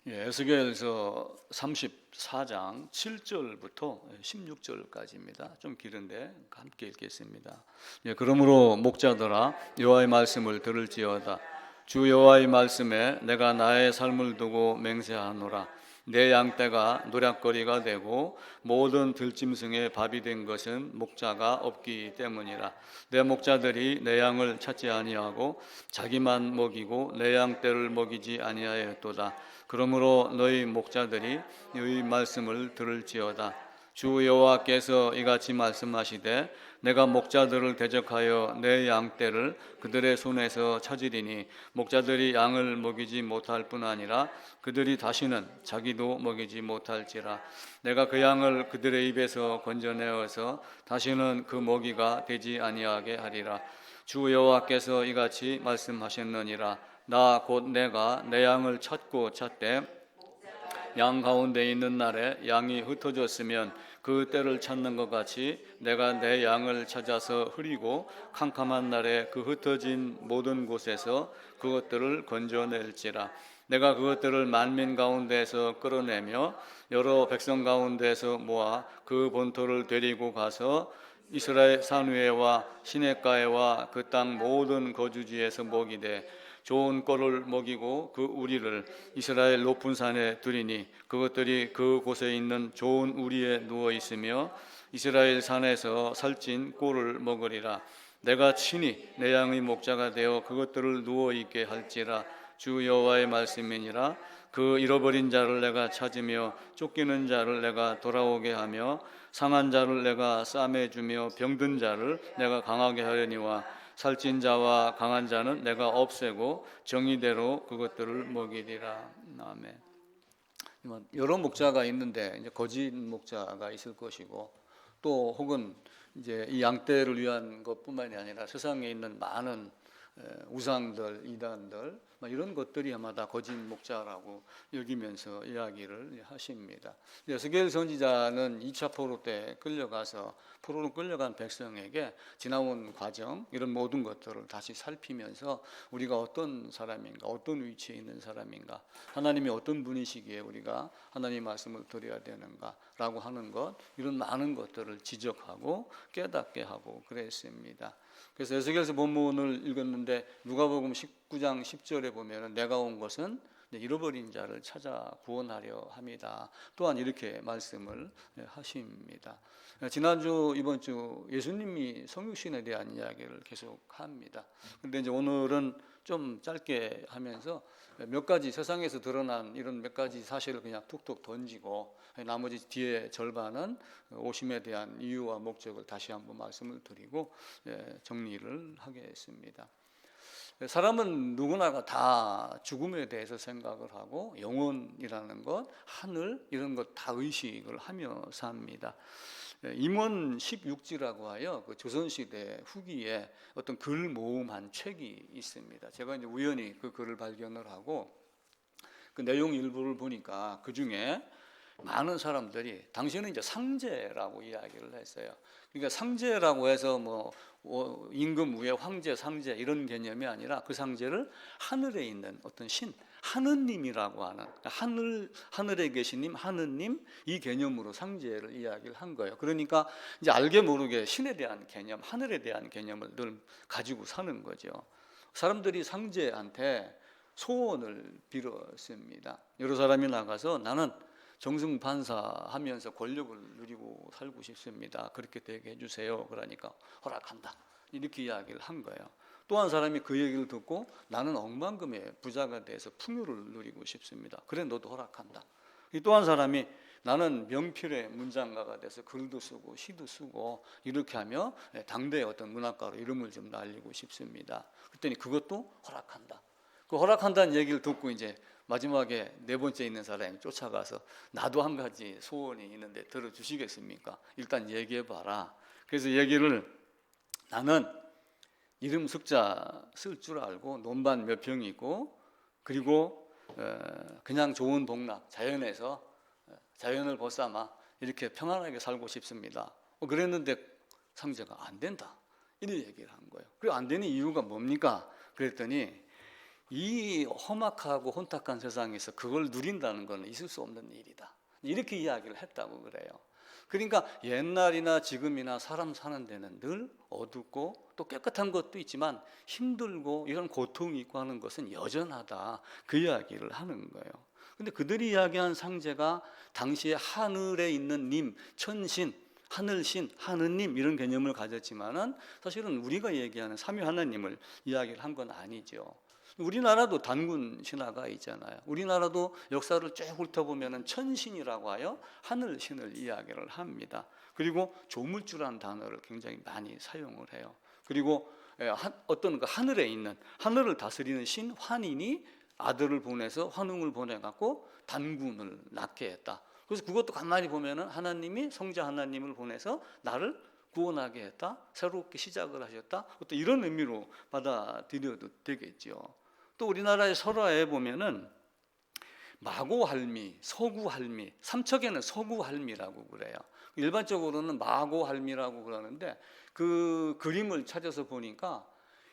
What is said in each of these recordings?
에스겔서 34장 7절부터 16절까지입니다. 좀 길은데 함께 읽겠습니다. 그러므로 목자들아 여호와의 말씀을 들을지어다. 주 여호와의 말씀에 내가 나의 삶을 두고 맹세하노라. 내 양떼가 노략거리가 되고 모든 들짐승의 밥이 된 것은 목자가 없기 때문이라. 내 목자들이 내 양을 찾지 아니하고 자기만 먹이고 내 양떼를 먹이지 아니하였도다. 그러므로 너희 목자들이 너희 말씀을 들을지어다. 주 여호와께서 이같이 말씀하시되 내가 목자들을 대적하여 내 양떼를 그들의 손에서 찾으리니 목자들이 양을 먹이지 못할 뿐 아니라 그들이 다시는 자기도 먹이지 못할지라. 내가 그 양을 그들의 입에서 건져내어서 다시는 그 먹이가 되지 아니하게 하리라. 주 여호와께서 이같이 말씀하셨느니라. 나 곧 내가 내 양을 찾고 찾되 양 가운데 있는 날에 양이 흩어졌으면 그 때를 찾는 것 같이 내가 내 양을 찾아서 흐리고 캄캄한 날에 그 흩어진 모든 곳에서 그것들을 건져낼지라. 내가 그것들을 만민 가운데에서 끌어내며 여러 백성 가운데에서 모아 그 본토를 데리고 가서 이스라엘 산 위에와 시냇가에와 그 땅 모든 거주지에서 먹이되 좋은 꼴을 먹이고 그 우리를 이스라엘 높은 산에 두리니 그것들이 그 곳에 있는 좋은 우리에 누워 있으며 이스라엘 산에서 살찐 꼴을 먹으리라. 내가 친히 내 양의 목자가 되어 그것들을 누워 있게 할지라. 주 여호와의 말씀이니라. 그 잃어버린 자를 내가 찾으며 쫓기는 자를 내가 돌아오게 하며 상한 자를 내가 싸매 주며 병든 자를 내가 강하게 하려니와 살찐 자와 강한 자는 내가 없애고 정의대로 그것들을 먹이리라. 아멘. 여러 목자가 있는데 이제 거짓 목자가 있을 것이고 또 혹은 이제 이 양떼를 위한 것뿐만이 아니라 세상에 있는 많은 우상들, 이단들 이런 것들이 아마 다 거짓 목자라고 여기면서 이야기를 하십니다. 에스겔 선지자는 2차 포로 때 끌려가서 포로로 끌려간 백성에게 지나온 과정 이런 모든 것들을 다시 살피면서 우리가 어떤 사람인가, 어떤 위치에 있는 사람인가, 하나님이 어떤 분이시기에 우리가 하나님 말씀을 드려야 되는가라고 하는 것 이런 많은 것들을 지적하고 깨닫게 하고 그랬습니다. 그래서 에스겔서 본문을 읽었는데 누가복음 19장 10절에 보면 내가 온 것은 잃어버린 자를 찾아 구원하려 함이다. 또한 이렇게 말씀을 하십니다. 지난주 이번 주 예수님이 성육신에 대한 이야기를 계속 합니다. 그런데 이제 오늘은 좀 짧게 하면서 몇 가지 세상에서 드러난 이런 몇 가지 사실을 그냥 툭툭 던지고 나머지 뒤에 절반은 오심에 대한 이유와 목적을 다시 한번 말씀을 드리고 정리를 하겠습니다. 사람은 누구나가 다 죽음에 대해서 생각을 하고 영혼이라는 것, 하늘 이런 것 다 의식을 하며 삽니다. 임원 16지라고 하여 그 조선시대 후기에 어떤 글 모음 한 책이 있습니다. 제가 이제 우연히 그 글을 발견을 하고 그 내용 일부를 보니까 그 중에 많은 사람들이 당시에는 이제 상제라고 이야기를 했어요. 그러니까 상제라고 해서 뭐 임금 위에 황제, 상제 이런 개념이 아니라 그 상제를 하늘에 있는 어떤 신, 하느님이라고 하는 하늘에 계신 님, 하느님 이 개념으로 상제를 이야기를 한 거예요. 그러니까 이제 알게 모르게 신에 대한 개념, 하늘에 대한 개념을 늘 가지고 사는 거죠. 사람들이 상제한테 소원을 빌었습니다. 여러 사람이 나가서 나는 정승반사하면서 권력을 누리고 살고 싶습니다. 그렇게 되게 해주세요. 그러니까 허락한다. 이렇게 이야기를 한 거예요. 또 한 사람이 그 얘기를 듣고 나는 억만금의 부자가 돼서 풍요를 누리고 싶습니다. 그래 너도 허락한다. 또 한 사람이 나는 명필의 문장가가 돼서 글도 쓰고 시도 쓰고 이렇게 하며 당대의 어떤 문학가로 이름을 좀 날리고 싶습니다. 그랬더니 그것도 허락한다. 그 허락한다는 얘기를 듣고 이제 마지막에 네 번째 있는 사람이 쫓아가서 나도 한 가지 소원이 있는데 들어주시겠습니까? 일단 얘기해봐라. 그래서 얘기를 나는 이름 숫자 쓸 줄 알고 논반 몇 평이고 그리고 그냥 좋은 동락 자연에서 자연을 벗삼아 이렇게 평안하게 살고 싶습니다. 그랬는데 상제가 안 된다. 이런 얘기를 한 거예요. 그리고 안 되는 이유가 뭡니까? 그랬더니 이 험악하고 혼탁한 세상에서 그걸 누린다는 것은 있을 수 없는 일이다. 이렇게 이야기를 했다고 그래요. 그러니까 옛날이나 지금이나 사람 사는 데는 늘 어둡고 또 깨끗한 것도 있지만 힘들고 이런 고통이 있고 하는 것은 여전하다. 그 이야기를 하는 거예요. 근데 그들이 이야기한 상제가 당시에 하늘에 있는 님, 천신, 하늘신, 하느님 이런 개념을 가졌지만은 사실은 우리가 얘기하는 삼위 하나님을 이야기를 한 건 아니죠. 우리나라도 단군 신화가 있잖아요. 우리나라도 역사를 쭉 훑어보면 천신이라고 하여 하늘신을 이야기를 합니다. 그리고 조물주라는 단어를 굉장히 많이 사용을 해요. 그리고 어떤 그 하늘에 있는 하늘을 다스리는 신 환인이 아들을 보내서 환웅을 보내갖고 단군을 낳게 했다. 그래서 그것도 가만히 보면은 하나님이 성자 하나님을 보내서 나를 구원하게 했다. 새롭게 시작을 하셨다. 어떤 이런 의미로 받아들여도 되겠죠. 또 우리나라의 설화에 보면은 마고할미, 서구할미, 삼척에는 서구할미라고 그래요. 일반적으로는 마고할미라고 그러는데 그 그림을 찾아서 보니까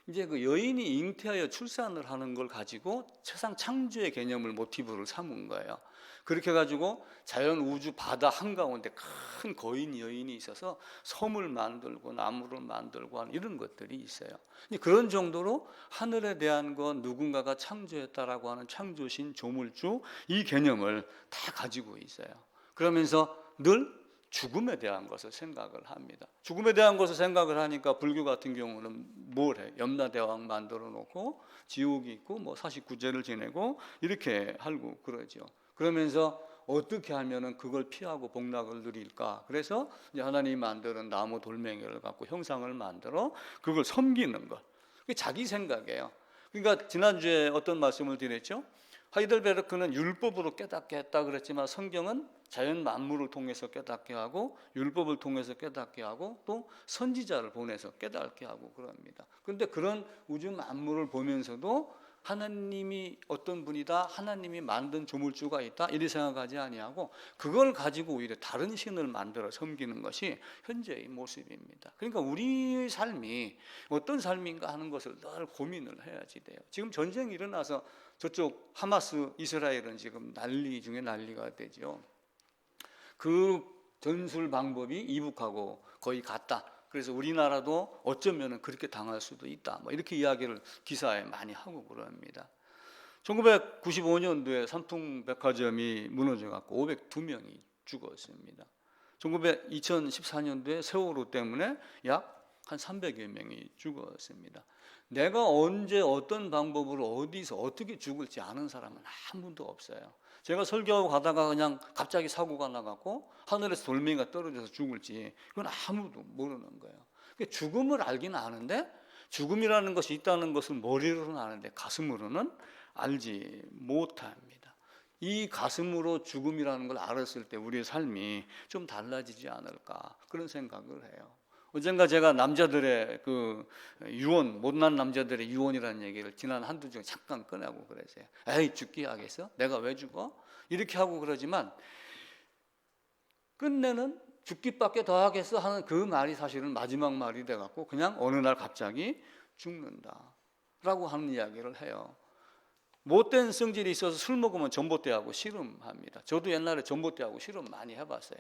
이제 그 여인이 잉태하여 출산을 하는 걸 가지고 세상 창조의 개념을 모티브로 삼은 거예요. 그렇게 가지고 자연 우주 바다 한가운데 큰 거인 여인이 있어서 섬을 만들고 나무를 만들고 하는 이런 것들이 있어요. 그런 정도로 하늘에 대한 건 누군가가 창조했다라고 하는 창조신 조물주 이 개념을 다 가지고 있어요. 그러면서 늘 죽음에 대한 것을 생각을 합니다. 죽음에 대한 것을 생각을 하니까 불교 같은 경우는 뭘 해? 염라대왕 만들어 놓고 지옥이 있고 뭐 49제를 지내고 이렇게 하고 그러죠. 그러면서 어떻게 하면은 그걸 피하고 복락을 누릴까? 그래서 이제 하나님이 만드는 나무 돌멩이를 갖고 형상을 만들어 그걸 섬기는 것. 그게 자기 생각이에요. 그러니까 지난주에 어떤 말씀을 드렸죠? 하이델베르크는 율법으로 깨닫게 했다 그랬지만 성경은 자연 만물을 통해서 깨닫게 하고 율법을 통해서 깨닫게 하고 또 선지자를 보내서 깨닫게 하고 그럽니다. 그런데 그런 우주 만물을 보면서도 하나님이 어떤 분이다, 하나님이 만든 조물주가 있다 이렇게 생각하지 아니하고 그걸 가지고 오히려 다른 신을 만들어 섬기는 것이 현재의 모습입니다. 그러니까 우리 삶이 어떤 삶인가 하는 것을 늘 고민을 해야지 돼요. 지금 전쟁이 일어나서 저쪽 하마스 이스라엘은 지금 난리 중에 난리가 되죠. 그 전술 방법이 이북하고 거의 같다. 그래서 우리나라도 어쩌면 그렇게 당할 수도 있다. 뭐 이렇게 이야기를 기사에 많이 하고 그럽니다. 1995년도에 삼풍백화점이 무너져갖고 502명이 죽었습니다. 2014년도에 세월호 때문에 약 한 300여 명이 죽었습니다. 내가 언제 어떤 방법으로 어디서 어떻게 죽을지 아는 사람은 아무도 없어요. 제가 설교하고 가다가 그냥 갑자기 사고가 나갖고 하늘에서 돌멩이가 떨어져서 죽을지 그건 아무도 모르는 거예요. 죽음을 알긴 아는데 죽음이라는 것이 있다는 것을 머리로는 아는데 가슴으로는 알지 못합니다. 이 가슴으로 죽음이라는 걸 알았을 때 우리의 삶이 좀 달라지지 않을까 그런 생각을 해요. 언젠가 제가 남자들의 그 유언, 못난 남자들의 유언이라는 얘기를 지난 한두 주 잠깐 꺼내고 그러세요. 에이 죽기 하겠어? 내가 왜 죽어? 이렇게 하고 그러지만 끝내는 죽기밖에 더 하겠어 하는 그 말이 사실은 마지막 말이 돼갖고 그냥 어느 날 갑자기 죽는다라고 하는 이야기를 해요. 못된 성질이 있어서 술 먹으면 전봇대하고 씨름합니다. 저도 옛날에 전봇대하고 씨름 많이 해봤어요.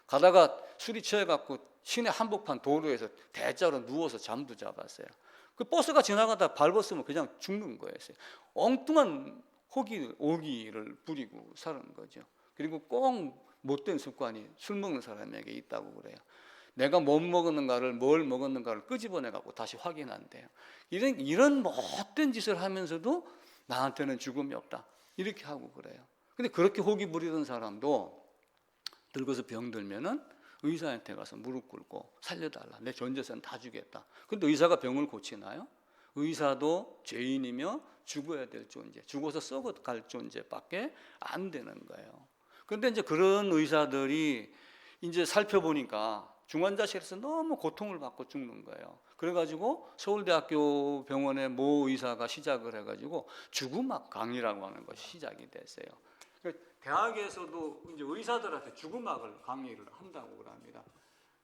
가다가 술이 취해갖고 시내 한복판 도로에서 대자로 누워서 잠도 잡았어요. 그 버스가 지나가다 밟았으면 그냥 죽는 거였어요. 엉뚱한 오기를 부리고 사는 거죠. 그리고 꼭 못된 습관이 술 먹는 사람에게 있다고 그래요. 내가 뭘 먹었는가를 끄집어내갖고 다시 확인한대요. 이런 못된 짓을 하면서도 나한테는 죽음이 없다. 이렇게 하고 그래요. 근데 그렇게 호기 부리던 사람도 늙어서 병들면은 의사한테 가서 무릎 꿇고 살려달라. 내 전 재산 다 주겠다. 근데 의사가 병을 고치나요? 의사도 죄인이며 죽어야 될 존재, 죽어서 썩어갈 존재밖에 안 되는 거예요. 그런데 이제 그런 의사들이 이제 살펴보니까 중환자실에서 너무 고통을 받고 죽는 거예요. 그래가지고 서울대학교 병원의 모 의사가 시작을 해가지고 죽음학 강의라고 하는 것이 시작이 됐어요. 대학에서도 이제 의사들한테 죽음학을 강의를 한다고 합니다.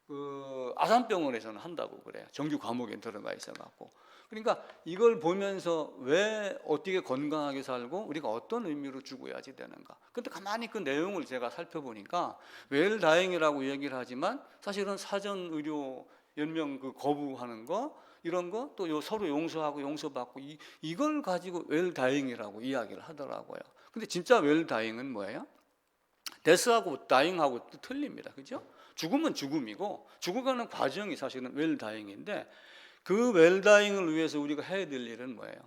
그 아산병원에서는 한다고 그래요. 정규 과목에 들어가 있어갖고. 그러니까 이걸 보면서 왜 어떻게 건강하게 살고 우리가 어떤 의미로 죽어야지 되는가. 근데 가만히 그 내용을 제가 살펴보니까 웰다잉이라고 얘기를 하지만 사실은 사전 의료 연명 그 거부하는 거 이런 거 또 서로 용서하고 용서받고 이걸 가지고 웰다잉이라고 이야기를 하더라고요. 근데 진짜 웰다잉은 뭐예요? 데스하고 다잉하고 또 틀립니다. 그죠? 죽음은 죽음이고 죽어가는 과정이 사실은 웰다잉인데 그 웰다잉을 위해서 우리가 해야 될 일은 뭐예요?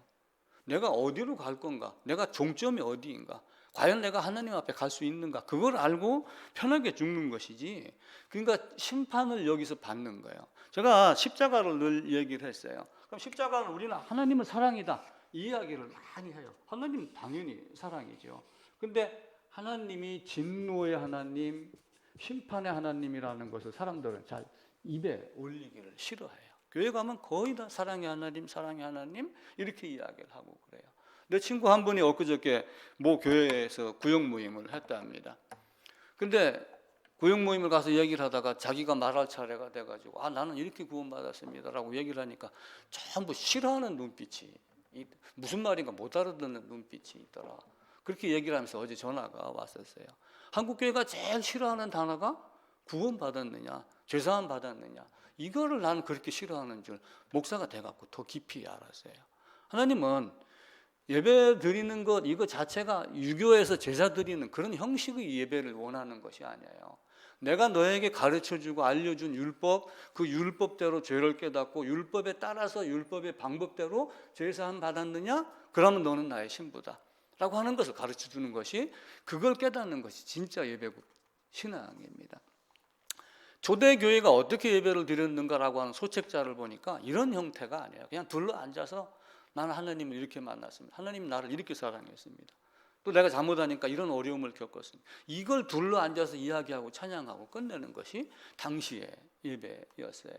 내가 어디로 갈 건가? 내가 종점이 어디인가? 과연 내가 하나님 앞에 갈 수 있는가? 그걸 알고 편하게 죽는 것이지. 그러니까 심판을 여기서 받는 거예요. 제가 십자가를 늘 얘기를 했어요. 그럼 십자가는 우리는 하나님은 사랑이다 이 이야기를 많이 해요. 하나님 당연히 사랑이죠. 근데 하나님이 진노의 하나님, 심판의 하나님이라는 것을 사람들은 잘 입에 올리기를 싫어해요. 교회 가면 거의 다 사랑의 하나님, 사랑의 하나님 이렇게 이야기를 하고 그래요. 내 친구 한 분이 엊그저께 모 교회에서 구역 모임을 했답니다. 근데 구역 모임을 가서 얘기를 하다가 자기가 말할 차례가 돼가지고 나는 이렇게 구원받았습니다라고 얘기를 하니까 전부 싫어하는 눈빛이, 무슨 말인가 못 알아듣는 눈빛이 있더라. 그렇게 얘기를 하면서 어제 전화가 왔었어요. 한국교회가 제일 싫어하는 단어가 구원받았느냐, 죄사함 받았느냐. 이거를 나는 그렇게 싫어하는 줄 목사가 돼갖고 더 깊이 알았어요. 하나님은 예배 드리는 것 이거 자체가 유교에서 제사 드리는 그런 형식의 예배를 원하는 것이 아니에요. 내가 너에게 가르쳐주고 알려준 율법, 그 율법대로 죄를 깨닫고 율법에 따라서 율법의 방법대로 죄사함 받았느냐? 그러면 너는 나의 신부다 라고 하는 것을 가르쳐주는 것이, 그걸 깨닫는 것이 진짜 예배국 신앙입니다. 초대교회가 어떻게 예배를 드렸는가라고 하는 소책자를 보니까 이런 형태가 아니에요. 그냥 둘러앉아서 나는 하나님을 이렇게 만났습니다. 하나님 나를 이렇게 사랑했습니다. 또 내가 잘못하니까 이런 어려움을 겪었습니다. 이걸 둘러앉아서 이야기하고 찬양하고 끝내는 것이 당시의 예배였어요.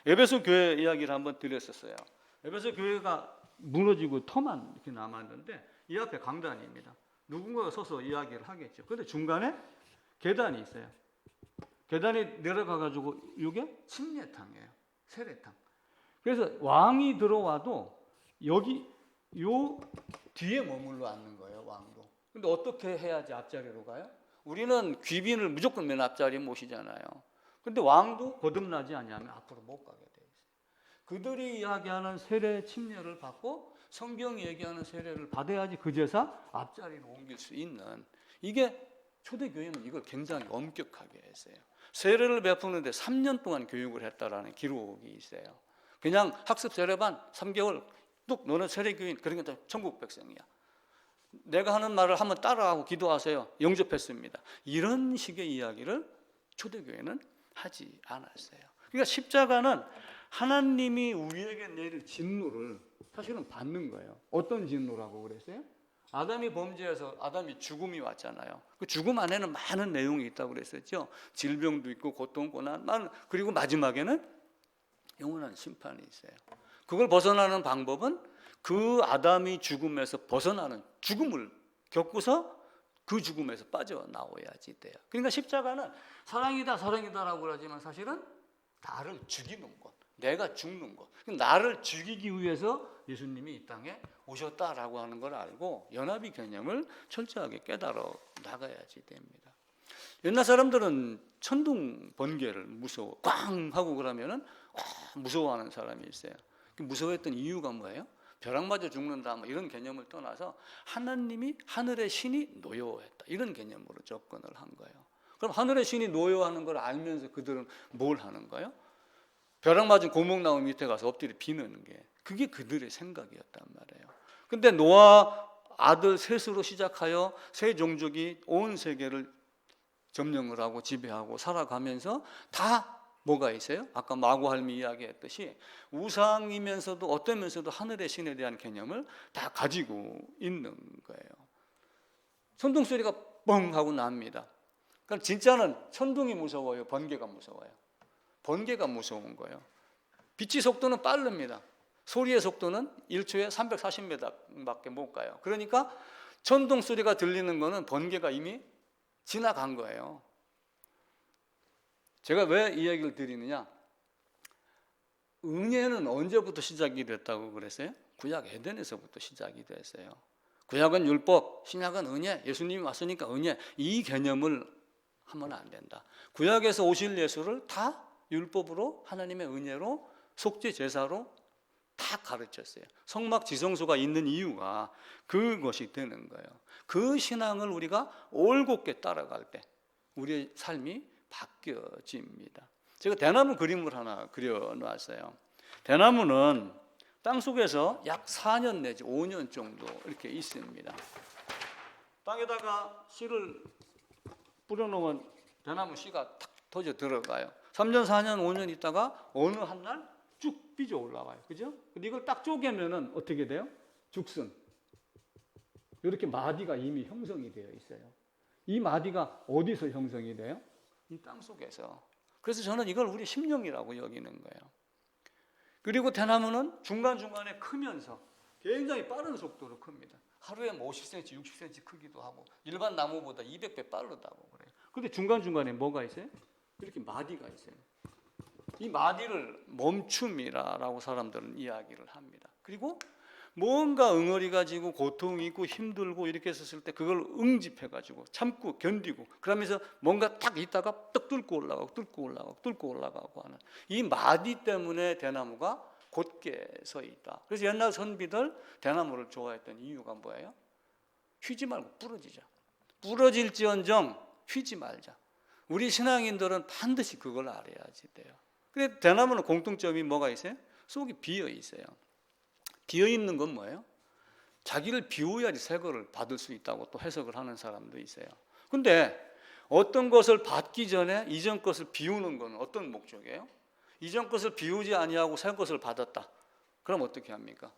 에베소 교회 이야기를 한번 드렸었어요. 에베소 교회가 무너지고 터만 이렇게 남았는데 이 앞에 강단입니다. 누군가가 서서 이야기를 하겠죠. 그런데 중간에 계단이 있어요. 계단이 내려가가지고 이게 침례탕이에요. 세례탕. 그래서 왕이 들어와도 여기 요 뒤에 머물러 앉는 거예요. 왕도. 근데 어떻게 해야지 앞자리로 가요? 우리는 귀빈을 무조건 맨 앞자리에 모시잖아요. 근데 왕도 거듭나지 않으면 앞으로 못 가게 돼 있어요. 그들이 이야기하는 세례 침례를 받고 성경이 얘기하는 세례를 받아야지 그 제사 앞자리로 옮길 수 있는, 이게 초대교회는 이걸 굉장히 엄격하게 했어요. 세례를 베푸는데 3년 동안 교육을 했다라는 기록이 있어요. 그냥 학습 세례반 3개월 뚝 너는 세례교인, 그러니까 천국 백성이야. 내가 하는 말을 한번 따라하고 기도하세요. 영접했습니다. 이런 식의 이야기를 초대교회는 하지 않았어요. 그러니까 십자가는 하나님이 우리에게 내릴 진노를 사실은 받는 거예요. 어떤 진노라고 그랬어요? 아담이 범죄해서 아담이 죽음이 왔잖아요. 그 죽음 안에는 많은 내용이 있다고 그랬었죠. 질병도 있고 고통, 고난, 그리고 마지막에는 영원한 심판이 있어요. 그걸 벗어나는 방법은 그 아담이 죽음에서 벗어나는 죽음을 겪고서 그 죽음에서 빠져나와야지 돼요. 그러니까 십자가는 사랑이다 사랑이다라고 그러지만 사실은 나를 죽이는 것, 내가 죽는 것, 나를 죽이기 위해서 예수님이 이 땅에 오셨다라고 하는 걸 알고 연합의 개념을 철저하게 깨달아 나가야지 됩니다. 옛날 사람들은 천둥 번개를 무서워 꽝 하고 그러면은 무서워하는 사람이 있어요. 무서워했던 이유가 뭐예요? 벼락 맞아 죽는다 뭐 이런 개념을 떠나서 하나님이 하늘의 신이 노여워했다 이런 개념으로 접근을 한 거예요. 그럼 하늘의 신이 노여워하는 걸 알면서 그들은 뭘 하는 거예요? 벼락 맞은 고목나무 밑에 가서 엎드려 비는 게, 그게 그들의 생각이었단 말이에요. 근데 노아 아들 셋으로 시작하여 세 종족이 온 세계를 점령을 하고 지배하고 살아가면서 다 뭐가 있어요? 아까 마구할미 이야기했듯이 우상이면서도 어떠면서도 하늘의 신에 대한 개념을 다 가지고 있는 거예요. 천둥 소리가 뻥 하고 납니다. 그러니까 진짜는 천둥이 무서워요? 번개가 무서워요? 번개가 무서운 거예요. 빛의 속도는 빠릅니다. 소리의 속도는 1초에 340m밖에 못 가요. 그러니까 천둥 소리가 들리는 거는 번개가 이미 지나간 거예요. 제가 왜 이 얘기를 드리느냐? 은혜는 언제부터 시작이 됐다고 그랬어요? 구약 에덴에서부터 시작이 됐어요. 구약은 율법, 신약은 은혜, 예수님이 왔으니까 은혜, 이 개념을 하면 안 된다. 구약에서 오실 예수를 다 율법으로, 하나님의 은혜로, 속죄 제사로 다 가르쳤어요. 성막 지성소가 있는 이유가 그것이 되는 거예요. 그 신앙을 우리가 올곧게 따라갈 때 우리의 삶이 바뀌어집니다. 제가 대나무 그림을 하나 그려놨어요. 대나무는 땅속에서 약 4년 내지 5년 정도 이렇게 있습니다. 땅에다가 씨를 뿌려놓으면 대나무 씨가 탁 터져 들어가요. 3년, 4년, 5년 있다가 어느 한 날 쭉 삐져 올라와요. 그죠? 근데 이걸 딱 쪼개면은 어떻게 돼요? 죽순. 이렇게 마디가 이미 형성이 되어 있어요. 이 마디가 어디서 형성이 돼요? 이 땅 속에서. 그래서 저는 이걸 우리 심령이라고 여기는 거예요. 그리고 대나무는 중간중간에 크면서 굉장히 빠른 속도로 큽니다. 하루에 50cm, 60cm 크기도 하고 일반 나무보다 200배 빠르다고 그래요. 그런데 중간중간에 뭐가 있어요? 이렇게 마디가 있어요. 이 마디를 멈춤이라고 사람들은 이야기를 합니다. 그리고 뭔가 응어리가 지고 고통이 있고 힘들고 이렇게 했었을 때 그걸 응집해가지고 참고 견디고 그러면서 뭔가 딱 있다가 떡 뚫고 올라가고 뚫고 올라가고 뚫고 올라가고 하는 이 마디 때문에 대나무가 곧게 서 있다. 그래서 옛날 선비들 대나무를 좋아했던 이유가 뭐예요? 휘지 말고 부러지자. 부러질지언정 휘지 말자. 우리 신앙인들은 반드시 그걸 알아야지 돼요. 근데 대나무는 공통점이 뭐가 있어요? 속이 비어 있어요. 비어 있는 건 뭐예요? 자기를 비워야지 새 거를 받을 수 있다고 또 해석을 하는 사람도 있어요. 근데 어떤 것을 받기 전에 이전 것을 비우는 건 어떤 목적이에요? 이전 것을 비우지 아니하고 새 것을 받았다. 그럼 어떻게 합니까?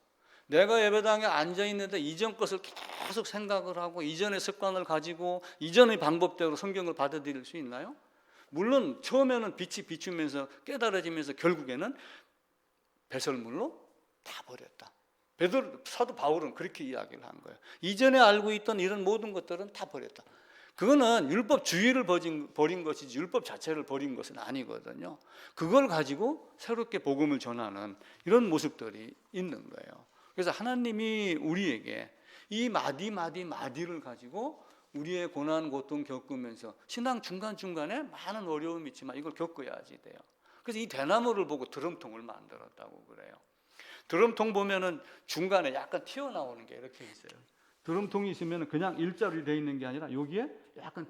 내가 예배당에 앉아 있는데 이전 것을 계속 생각을 하고 이전의 습관을 가지고 이전의 방법대로 성경을 받아들일 수 있나요? 물론 처음에는 빛이 비추면서 깨달아지면서 결국에는 배설물로 다 버렸다. 사도 바울은 그렇게 이야기를 한 거예요. 이전에 알고 있던 이런 모든 것들은 다 버렸다. 그거는 율법주의를 버린 것이지 율법 자체를 버린 것은 아니거든요. 그걸 가지고 새롭게 복음을 전하는 이런 모습들이 있는 거예요. 그래서 하나님이 우리에게 이 마디를 가지고 우리의 고난 고통 겪으면서 신앙 중간중간에 많은 어려움이 있지만 이걸 겪어야지 돼요. 그래서 이 대나무를 보고 드럼통을 만들었다고 그래요. 드럼통 보면은 중간에 약간 튀어나오는 게 이렇게 있어요. 드럼통이 있으면 그냥 일자로 되어 있는 게 아니라 여기에 약간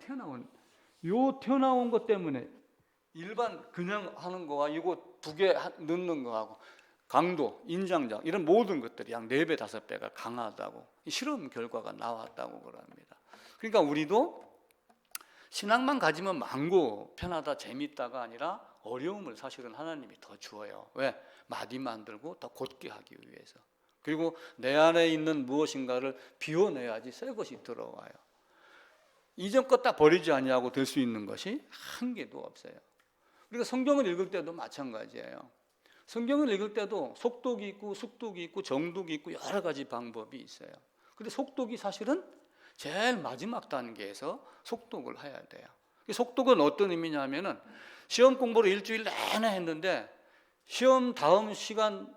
튀어나온 것 때문에 일반 그냥 하는 거와 이거 두 개 넣는 거하고 강도, 인장장 이런 모든 것들이 약 4배, 5배가 강하다고 실험 결과가 나왔다고 그럽니다. 그러니까 우리도 신앙만 가지면 많고 편하다 재밌다가 아니라 어려움을 사실은 하나님이 더 주어요. 왜? 마디 만들고 더 곧게 하기 위해서. 그리고 내 안에 있는 무엇인가를 비워내야지 새 것이 들어와요. 이전 것 다 버리지 아니하고 될 수 있는 것이 한 개도 없어요. 우리가 성경을 읽을 때도 마찬가지예요. 성경을 읽을 때도 속독이 있고 숙독이 있고 정독이 있고 여러 가지 방법이 있어요. 근데 속독이 사실은 제일 마지막 단계에서 속독을 해야 돼요. 속독은 어떤 의미냐면은 시험 공부를 일주일 내내 했는데 시험 다음 시간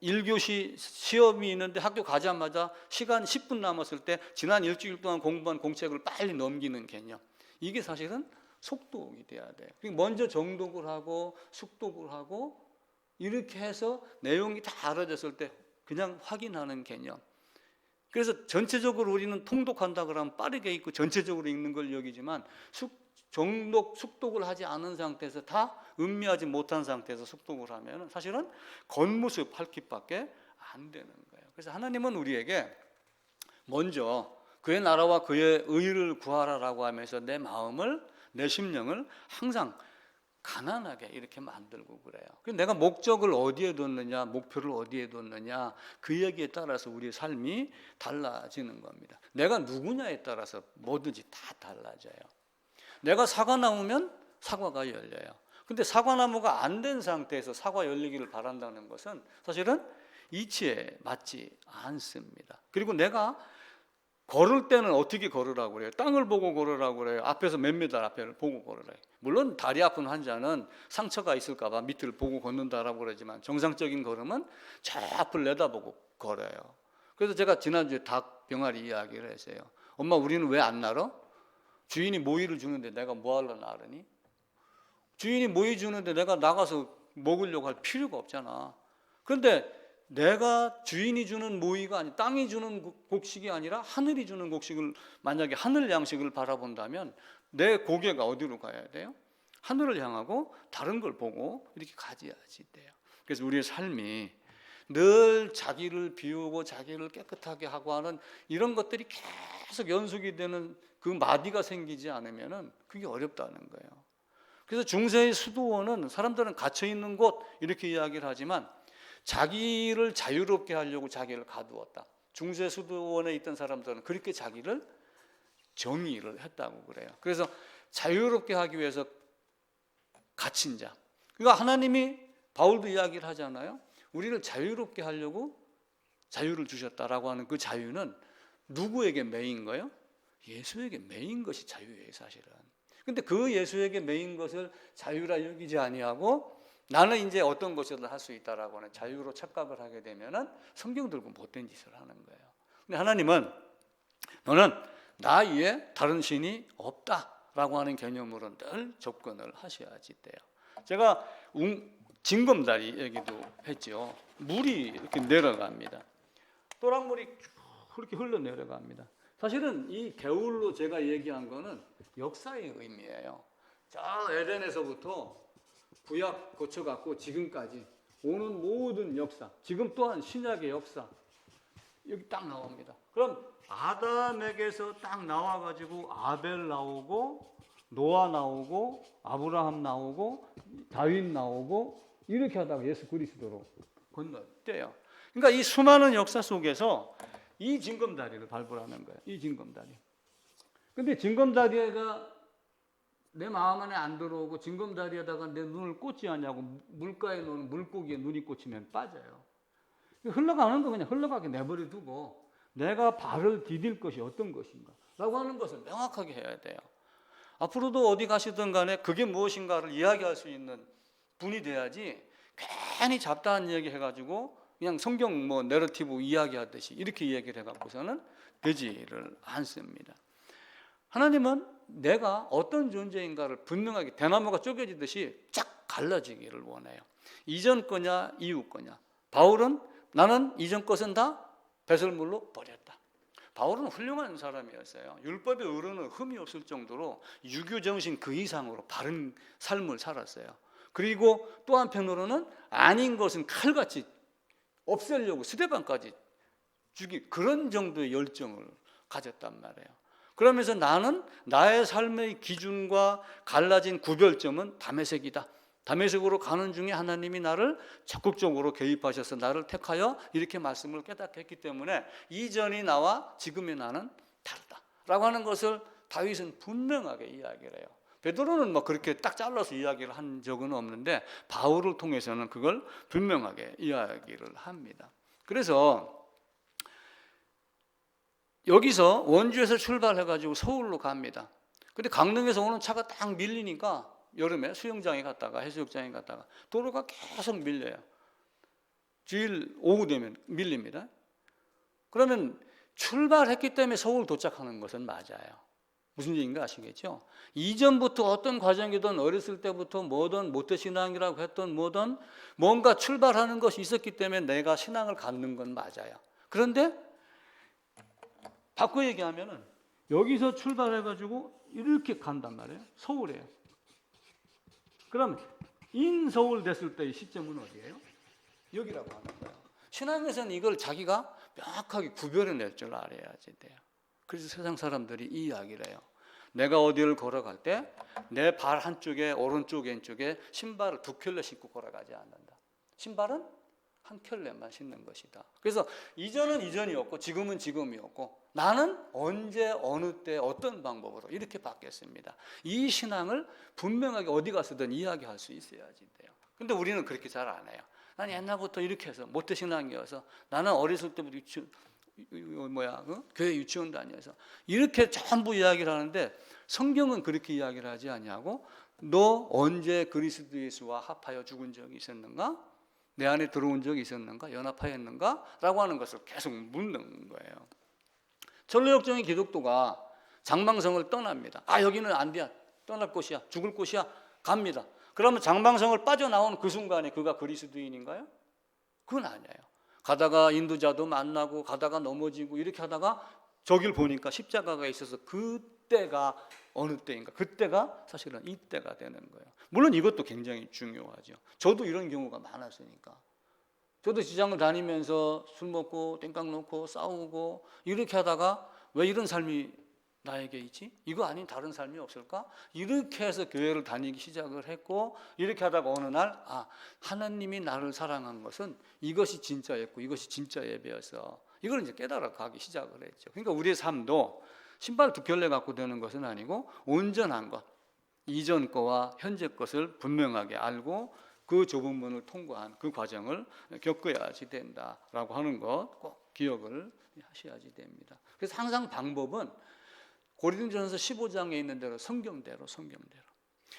1교시 시험이 있는데 학교 가자마자 시간 10분 남았을 때 지난 일주일 동안 공부한 공책을 빨리 넘기는 개념. 이게 사실은 속독이 돼야 돼요. 먼저 정독을 하고 숙독을 하고 이렇게 해서 내용이 다 알아졌을 때 그냥 확인하는 개념. 그래서 전체적으로 우리는 통독한다 그러면 빠르게 읽고 전체적으로 읽는 걸 여기지만 정독, 숙독을 하지 않은 상태에서 다 음미하지 못한 상태에서 숙독을 하면 사실은 겉모습 밝힐밖에 안 되는 거예요. 그래서 하나님은 우리에게 먼저 그의 나라와 그의 의를 구하라라고 하면서 내 마음을, 내 심령을 항상 가난하게 이렇게 만들고 그래요. 그래서 내가 목적을 어디에 뒀느냐, 목표를 어디에 뒀느냐 그 얘기에 따라서 우리의 삶이 달라지는 겁니다. 내가 누구냐에 따라서 뭐든지 다 달라져요. 내가 사과나무면 사과가 열려요. 근데 사과나무가 안 된 상태에서 사과 열리기를 바란다는 것은 사실은 이치에 맞지 않습니다. 그리고 내가 걸을 때는 어떻게 걸으라고 그래요? 땅을 보고 걸으라고 그래요? 앞에서 몇 미터 앞을 보고 걸으래요? 물론 다리 아픈 환자는 상처가 있을까 봐 밑을 보고 걷는다라고 그러지만 정상적인 걸음은 저 앞을 내다보고 걸어요. 그래서 제가 지난주에 닭 병아리 이야기를 했어요. 엄마, 우리는 왜 안 날아? 주인이 모이를 주는데 내가 뭐 하러 나르니? 주인이 모이 주는데 내가 나가서 먹으려고 할 필요가 없잖아. 그런데 내가 주인이 주는 모이가 아니, 땅이 주는 곡식이 아니라 하늘이 주는 곡식을, 만약에 하늘 양식을 바라본다면 내 고개가 어디로 가야 돼요? 하늘을 향하고 다른 걸 보고 이렇게 가져야지 돼요. 그래서 우리의 삶이 늘 자기를 비우고 자기를 깨끗하게 하고 하는 이런 것들이 계속 연속이 되는 그 마디가 생기지 않으면은 그게 어렵다는 거예요. 그래서 중세의 수도원은 사람들은 갇혀 있는 곳 이렇게 이야기를 하지만 자기를 자유롭게 하려고 자기를 가두었다. 중세 수도원에 있던 사람들은 그렇게 자기를 정의를 했다고 그래요. 그래서 자유롭게 하기 위해서 갇힌 자. 그러니까 하나님이, 바울도 이야기를 하잖아요. 우리를 자유롭게 하려고 자유를 주셨다라고 하는 그 자유는 누구에게 매인 거예요? 예수에게 매인 것이 자유예요, 사실은. 근데 그 예수에게 매인 것을 자유라 여기지 아니하고 나는 이제 어떤 것이든 할 수 있다라고 하는 자유로 착각을 하게 되면은 성경 들고 못된 짓을 하는 거예요. 근데 하나님은 너는 나 위에 다른 신이 없다라고 하는 개념으로 늘 접근을 하셔야지 돼요. 제가 징검다리 얘기도 했죠. 물이 이렇게 내려갑니다. 또랑물이 그렇게 흘러 내려갑니다. 사실은 이 개울로 제가 얘기한 거는 역사의 의미예요. 저 에덴에서부터 구약 거쳐갖고 지금까지 오는 모든 역사, 지금 또한 신약의 역사 여기 딱 나옵니다. 그럼 아담에게서 딱 나와가지고 아벨 나오고 노아 나오고 아브라함 나오고 다윗 나오고 이렇게 하다가 예수 그리스도로 건너뛰어요. 그러니까 이 수많은 역사 속에서 이 징검다리를 발굴하는 거예요. 이 징검다리. 근데 징검다리가 내 마음 안에 안 들어오고 징검다리에다가 내 눈을 꽂지 않냐고, 물가에 놓는 물고기에 눈이 꽂히면 빠져요. 흘러가는 거 그냥 흘러가게 내버려 두고 내가 발을 디딜 것이 어떤 것인가 라고 하는 것을 명확하게 해야 돼요. 앞으로도 어디 가시든 간에 그게 무엇인가를 이야기할 수 있는 분이 돼야지 괜히 잡다한 이야기 해가지고 그냥 성경 뭐 내러티브 이야기하듯이 이렇게 이야기를 해갖고서는 되지를 않습니다. 하나님은 내가 어떤 존재인가를 분명하게 대나무가 쪼개지듯이 쫙 갈라지기를 원해요. 이전 거냐 이후 거냐. 바울은 나는 이전 것은 다 배설물로 버렸다. 바울은 훌륭한 사람이었어요. 율법의 의로는 흠이 없을 정도로 유교 정신 그 이상으로 바른 삶을 살았어요. 그리고 또 한편으로는 아닌 것은 칼같이 없애려고 스데반까지 죽이 그런 정도의 열정을 가졌단 말이에요. 그러면서 나는 나의 삶의 기준과 갈라진 구별점은 다메섹이다. 다메섹으로 가는 중에 하나님이 나를 적극적으로 개입하셔서 나를 택하여 이렇게 말씀을 깨닫게 했기 때문에 이전이 나와 지금의 나는 다르다라고 하는 것을 다윗은 분명하게 이야기를 해요. 베드로는 뭐 그렇게 딱 잘라서 이야기를 한 적은 없는데 바울을 통해서는 그걸 분명하게 이야기를 합니다. 그래서 여기서 원주에서 출발해가지고 서울로 갑니다. 근데 강릉에서 오는 차가 딱 밀리니까 여름에 수영장에 갔다가 해수욕장에 갔다가 도로가 계속 밀려요. 주일 오후 되면 밀립니다. 그러면 출발했기 때문에 서울 도착하는 것은 맞아요. 무슨 얘기인가 아시겠죠? 이전부터 어떤 과정이든 어렸을 때부터 뭐든 모태신앙이라고 했던 뭐든 뭔가 출발하는 것이 있었기 때문에 내가 신앙을 갖는 건 맞아요. 그런데 바꿔 얘기하면은 여기서 출발해가지고 이렇게 간단 말이에요. 서울이에요. 그럼 인서울 됐을 때의 시점은 어디예요? 여기라고 하는 거예요. 신앙에서는 이걸 자기가 명확하게 구별해낼 줄 알아야지 돼요. 그래서 세상 사람들이 이 이야기를 해요. 내가 어디를 걸어갈 때 내 발 한쪽에 오른쪽 왼쪽에 신발을 두 켤레 신고 걸어가지 않는다. 신발은 한 켤레만 신는 것이다. 그래서 이전은 이전이었고 지금은 지금이었고 나는 언제 어느 때 어떤 방법으로 이렇게 바뀌었습니다. 이 신앙을 분명하게 어디 가서든 이야기할 수 있어야지 돼요. 근데 우리는 그렇게 잘 안 해요. 난 옛날부터 이렇게 해서 모태신앙이어서 나는 어렸을 때부터 교회 유치원 다녀서 이렇게 전부 이야기를 하는데 성경은 그렇게 이야기를 하지 아니하고 너 언제 그리스도 예수와 합하여 죽은 적이 있었는가? 내 안에 들어온 적이 있었는가? 연합하였는가? 라고 하는 것을 계속 묻는 거예요. 전례역정의 기독도가 장방성을 떠납니다. 여기는 안 돼. 떠날 곳이야. 죽을 곳이야. 갑니다. 그러면 장방성을 빠져나온 그 순간에 그가 그리스도인인가요? 그건 아니에요. 가다가 인도자도 만나고 가다가 넘어지고 이렇게 하다가 저길 보니까 십자가가 있어서 그때가 어느 때인가? 그때가 사실은 이때가 되는 거예요. 물론 이것도 굉장히 중요하죠. 저도 이런 경우가 많았으니까. 저도 직장을 다니면서 술 먹고 땡깡 놓고 싸우고 이렇게 하다가 왜 이런 삶이 나에게 있지? 이거 아닌 다른 삶이 없을까? 이렇게 해서 교회를 다니기 시작을 했고 이렇게 하다가 어느 날 하나님이 나를 사랑한 것은 이것이 진짜였고 이것이 진짜 예배였어. 이걸 이제 깨달아 가기 시작을 했죠. 그러니까 우리의 삶도 신발 두 켤레 갖고 되는 것은 아니고 온전한 것, 이전 거와 현재 것을 분명하게 알고 그 좁은 문을 통과한 그 과정을 겪어야지 된다라고 하는 것 꼭 기억을 하셔야지 됩니다. 그래서 항상 방법은 고린도전서 15장에 있는 대로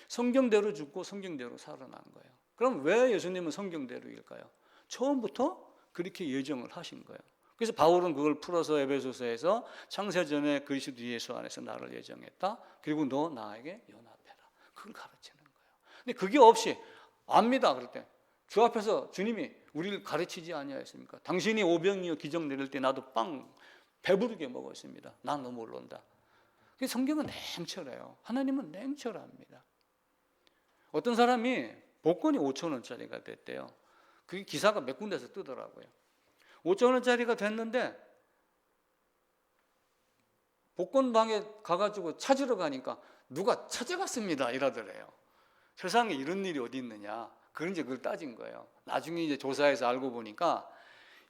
성경대로 죽고 성경대로 살아난 거예요. 그럼 왜 예수님은 성경대로일까요? 처음부터 그렇게 예정을 하신 거예요. 그래서 바울은 그걸 풀어서 에베소서에서 창세전에 그리스도 예수 안에서 나를 예정했다. 그리고 너 나에게 연합해라. 그걸 가르치는 거예요. 근데 그게 없이 압니다. 그럴 때 주 앞에서 주님이 우리를 가르치지 아니하였습니까? 당신이 오병이어 기적 내릴 때 나도 빵 배부르게 먹었습니다. 난 너 모른다. 성경은 냉철해요. 하나님은 냉철합니다. 어떤 사람이 복권이 5,000원짜리가 됐대요. 그게 기사가 몇 군데서 뜨더라고요. 5,000원짜리가 됐는데 복권방에 가가지고 찾으러 가니까 누가 찾아갔습니다 이러더래요. 세상에 이런 일이 어디 있느냐. 그걸 따진 거예요. 나중에 이제 조사해서 알고 보니까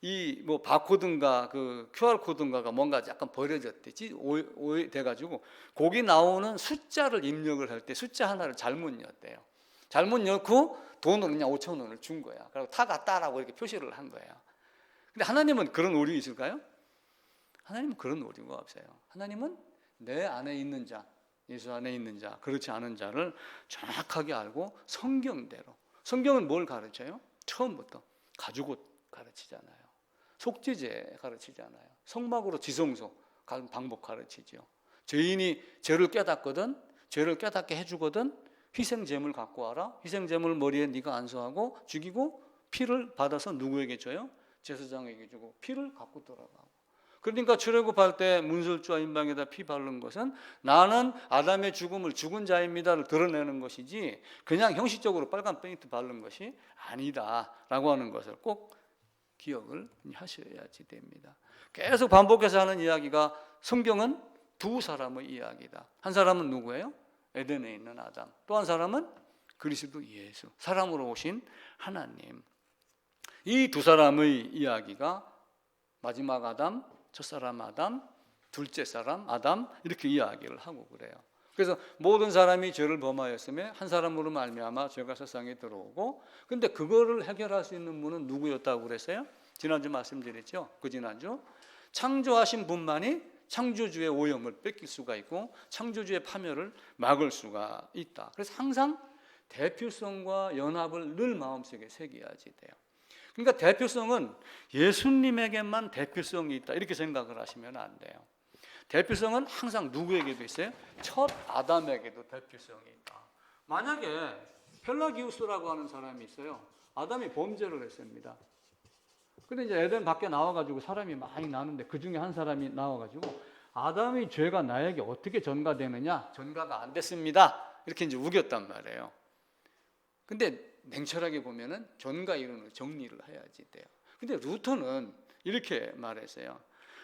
이 바코드인가 그 QR 코드인가가 뭔가 약간 버려졌대지 오해돼가지고 거기 나오는 숫자를 입력을 할 때 숫자 하나를 잘못 넣었대요. 잘못 넣고 돈을 그냥 5,000원을 준 거야. 그리고 타 갔다라고 이렇게 표시를 한 거예요. 근데 하나님은 그런 오류 있을까요? 하나님은 그런 오류가 없어요. 하나님은 내 안에 있는 자, 예수 안에 있는 자, 그렇지 않은 자를 정확하게 알고 성경대로. 성경은 뭘 가르쳐요? 처음부터 가죽옷 가르치잖아요. 속죄제 가르치잖아요. 성막으로 지성소 가는 방법 가르치죠. 죄인이 죄를 깨닫거든, 죄를 깨닫게 해주거든 희생제물 갖고 와라. 희생제물 머리에 네가 안수하고 죽이고 피를 받아서 누구에게 줘요? 제사장에게 주고 피를 갖고 돌아가고. 그러니까 출애굽할 때 문설주와 인방에다 피 바른 것은 나는 아담의 죽음을 죽은 자입니다를 드러내는 것이지 그냥 형식적으로 빨간 페인트 바른 것이 아니다라고 하는 것을 꼭 기억을 하셔야지 됩니다. 계속 반복해서 하는 이야기가 성경은 두 사람의 이야기다. 한 사람은 누구예요? 에덴에 있는 아담. 또 한 사람은 그리스도 예수. 사람으로 오신 하나님. 이 두 사람의 이야기가 마지막 아담, 첫사람 아담, 둘째 사람 아담 이렇게 이야기를 하고 그래요. 그래서 모든 사람이 죄를 범하였으며 한 사람으로 말미암아 죄가 세상에 들어오고 근데 그거를 해결할 수 있는 분은 누구였다고 그랬어요? 지난주 말씀드렸죠. 그 지난주 창조하신 분만이 창조주의 오염을 뺏길 수가 있고 창조주의 파멸을 막을 수가 있다. 그래서 항상 대표성과 연합을 늘 마음속에 새겨야지 돼요. 그러니까 대표성은 예수님에게만 대표성이 있다 이렇게 생각을 하시면 안 돼요. 대표성은 항상 누구에게도 있어요? 첫 아담에게도 대표성이 있다. 만약에 펠라기우스라고 하는 사람이 있어요. 아담이 범죄를 했습니다. 근데 이제 에덴 밖에 나와가지고 사람이 많이 나는데 그 중에 한 사람이 나와가지고 아담의 죄가 나에게 어떻게 전가되느냐? 전가가 안 됐습니다. 이렇게 이제 우겼단 말이에요. 근데 냉철하게 보면은 전가 이론을 정리를 해야지 돼요. 근데 루터는 이렇게 말했어요.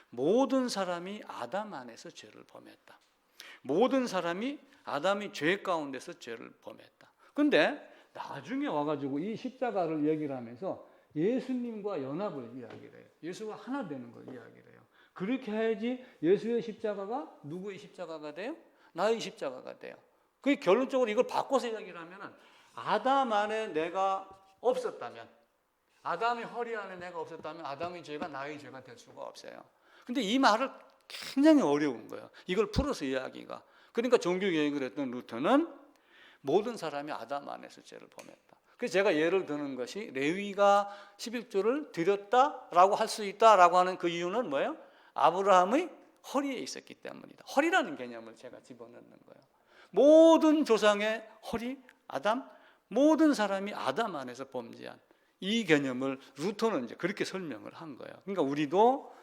모든 사람이 아담 안에서 죄를 범했다. 모든 사람이 아담이 죄 가운데서 죄를 범했다. 근데 나중에 와가지고 이 십자가를 얘기를 하면서 예수님과 연합을 이야기를 해요. 예수가 하나 되는 걸 이야기를 해요. 그렇게 해야지 예수의 십자가가 누구의 십자가가 돼요? 나의 십자가가 돼요. 그 결론적으로 이걸 바꿔서 이야기를 하면은 아담 안에 내가 없었다면, 아담의 허리 안에 내가 없었다면 아담의 죄가 나의 죄가 될 수가 없어요. 근데 이 말을 굉장히 어려운 거예요. 이걸 풀어서 이야기가. 그러니까 종교개혁을 했던 루터는 모든 사람이 아담 안에서 죄를 범했다. 그래서 제가 예를 드는 것이 레위가 11조를 드렸다라고 할 수 있다라고 하는 그 이유는 뭐예요? 아브라함의 허리에 있었기 때문이다. 허리라는 개념을 제가 집어넣는 거예요. 모든 조상의 허리, 아담, 모든 사람이 아담 안에서 범죄한 이 개념을 루터는 이제 그렇게 설명을 한 거예요. 그러니까 우리도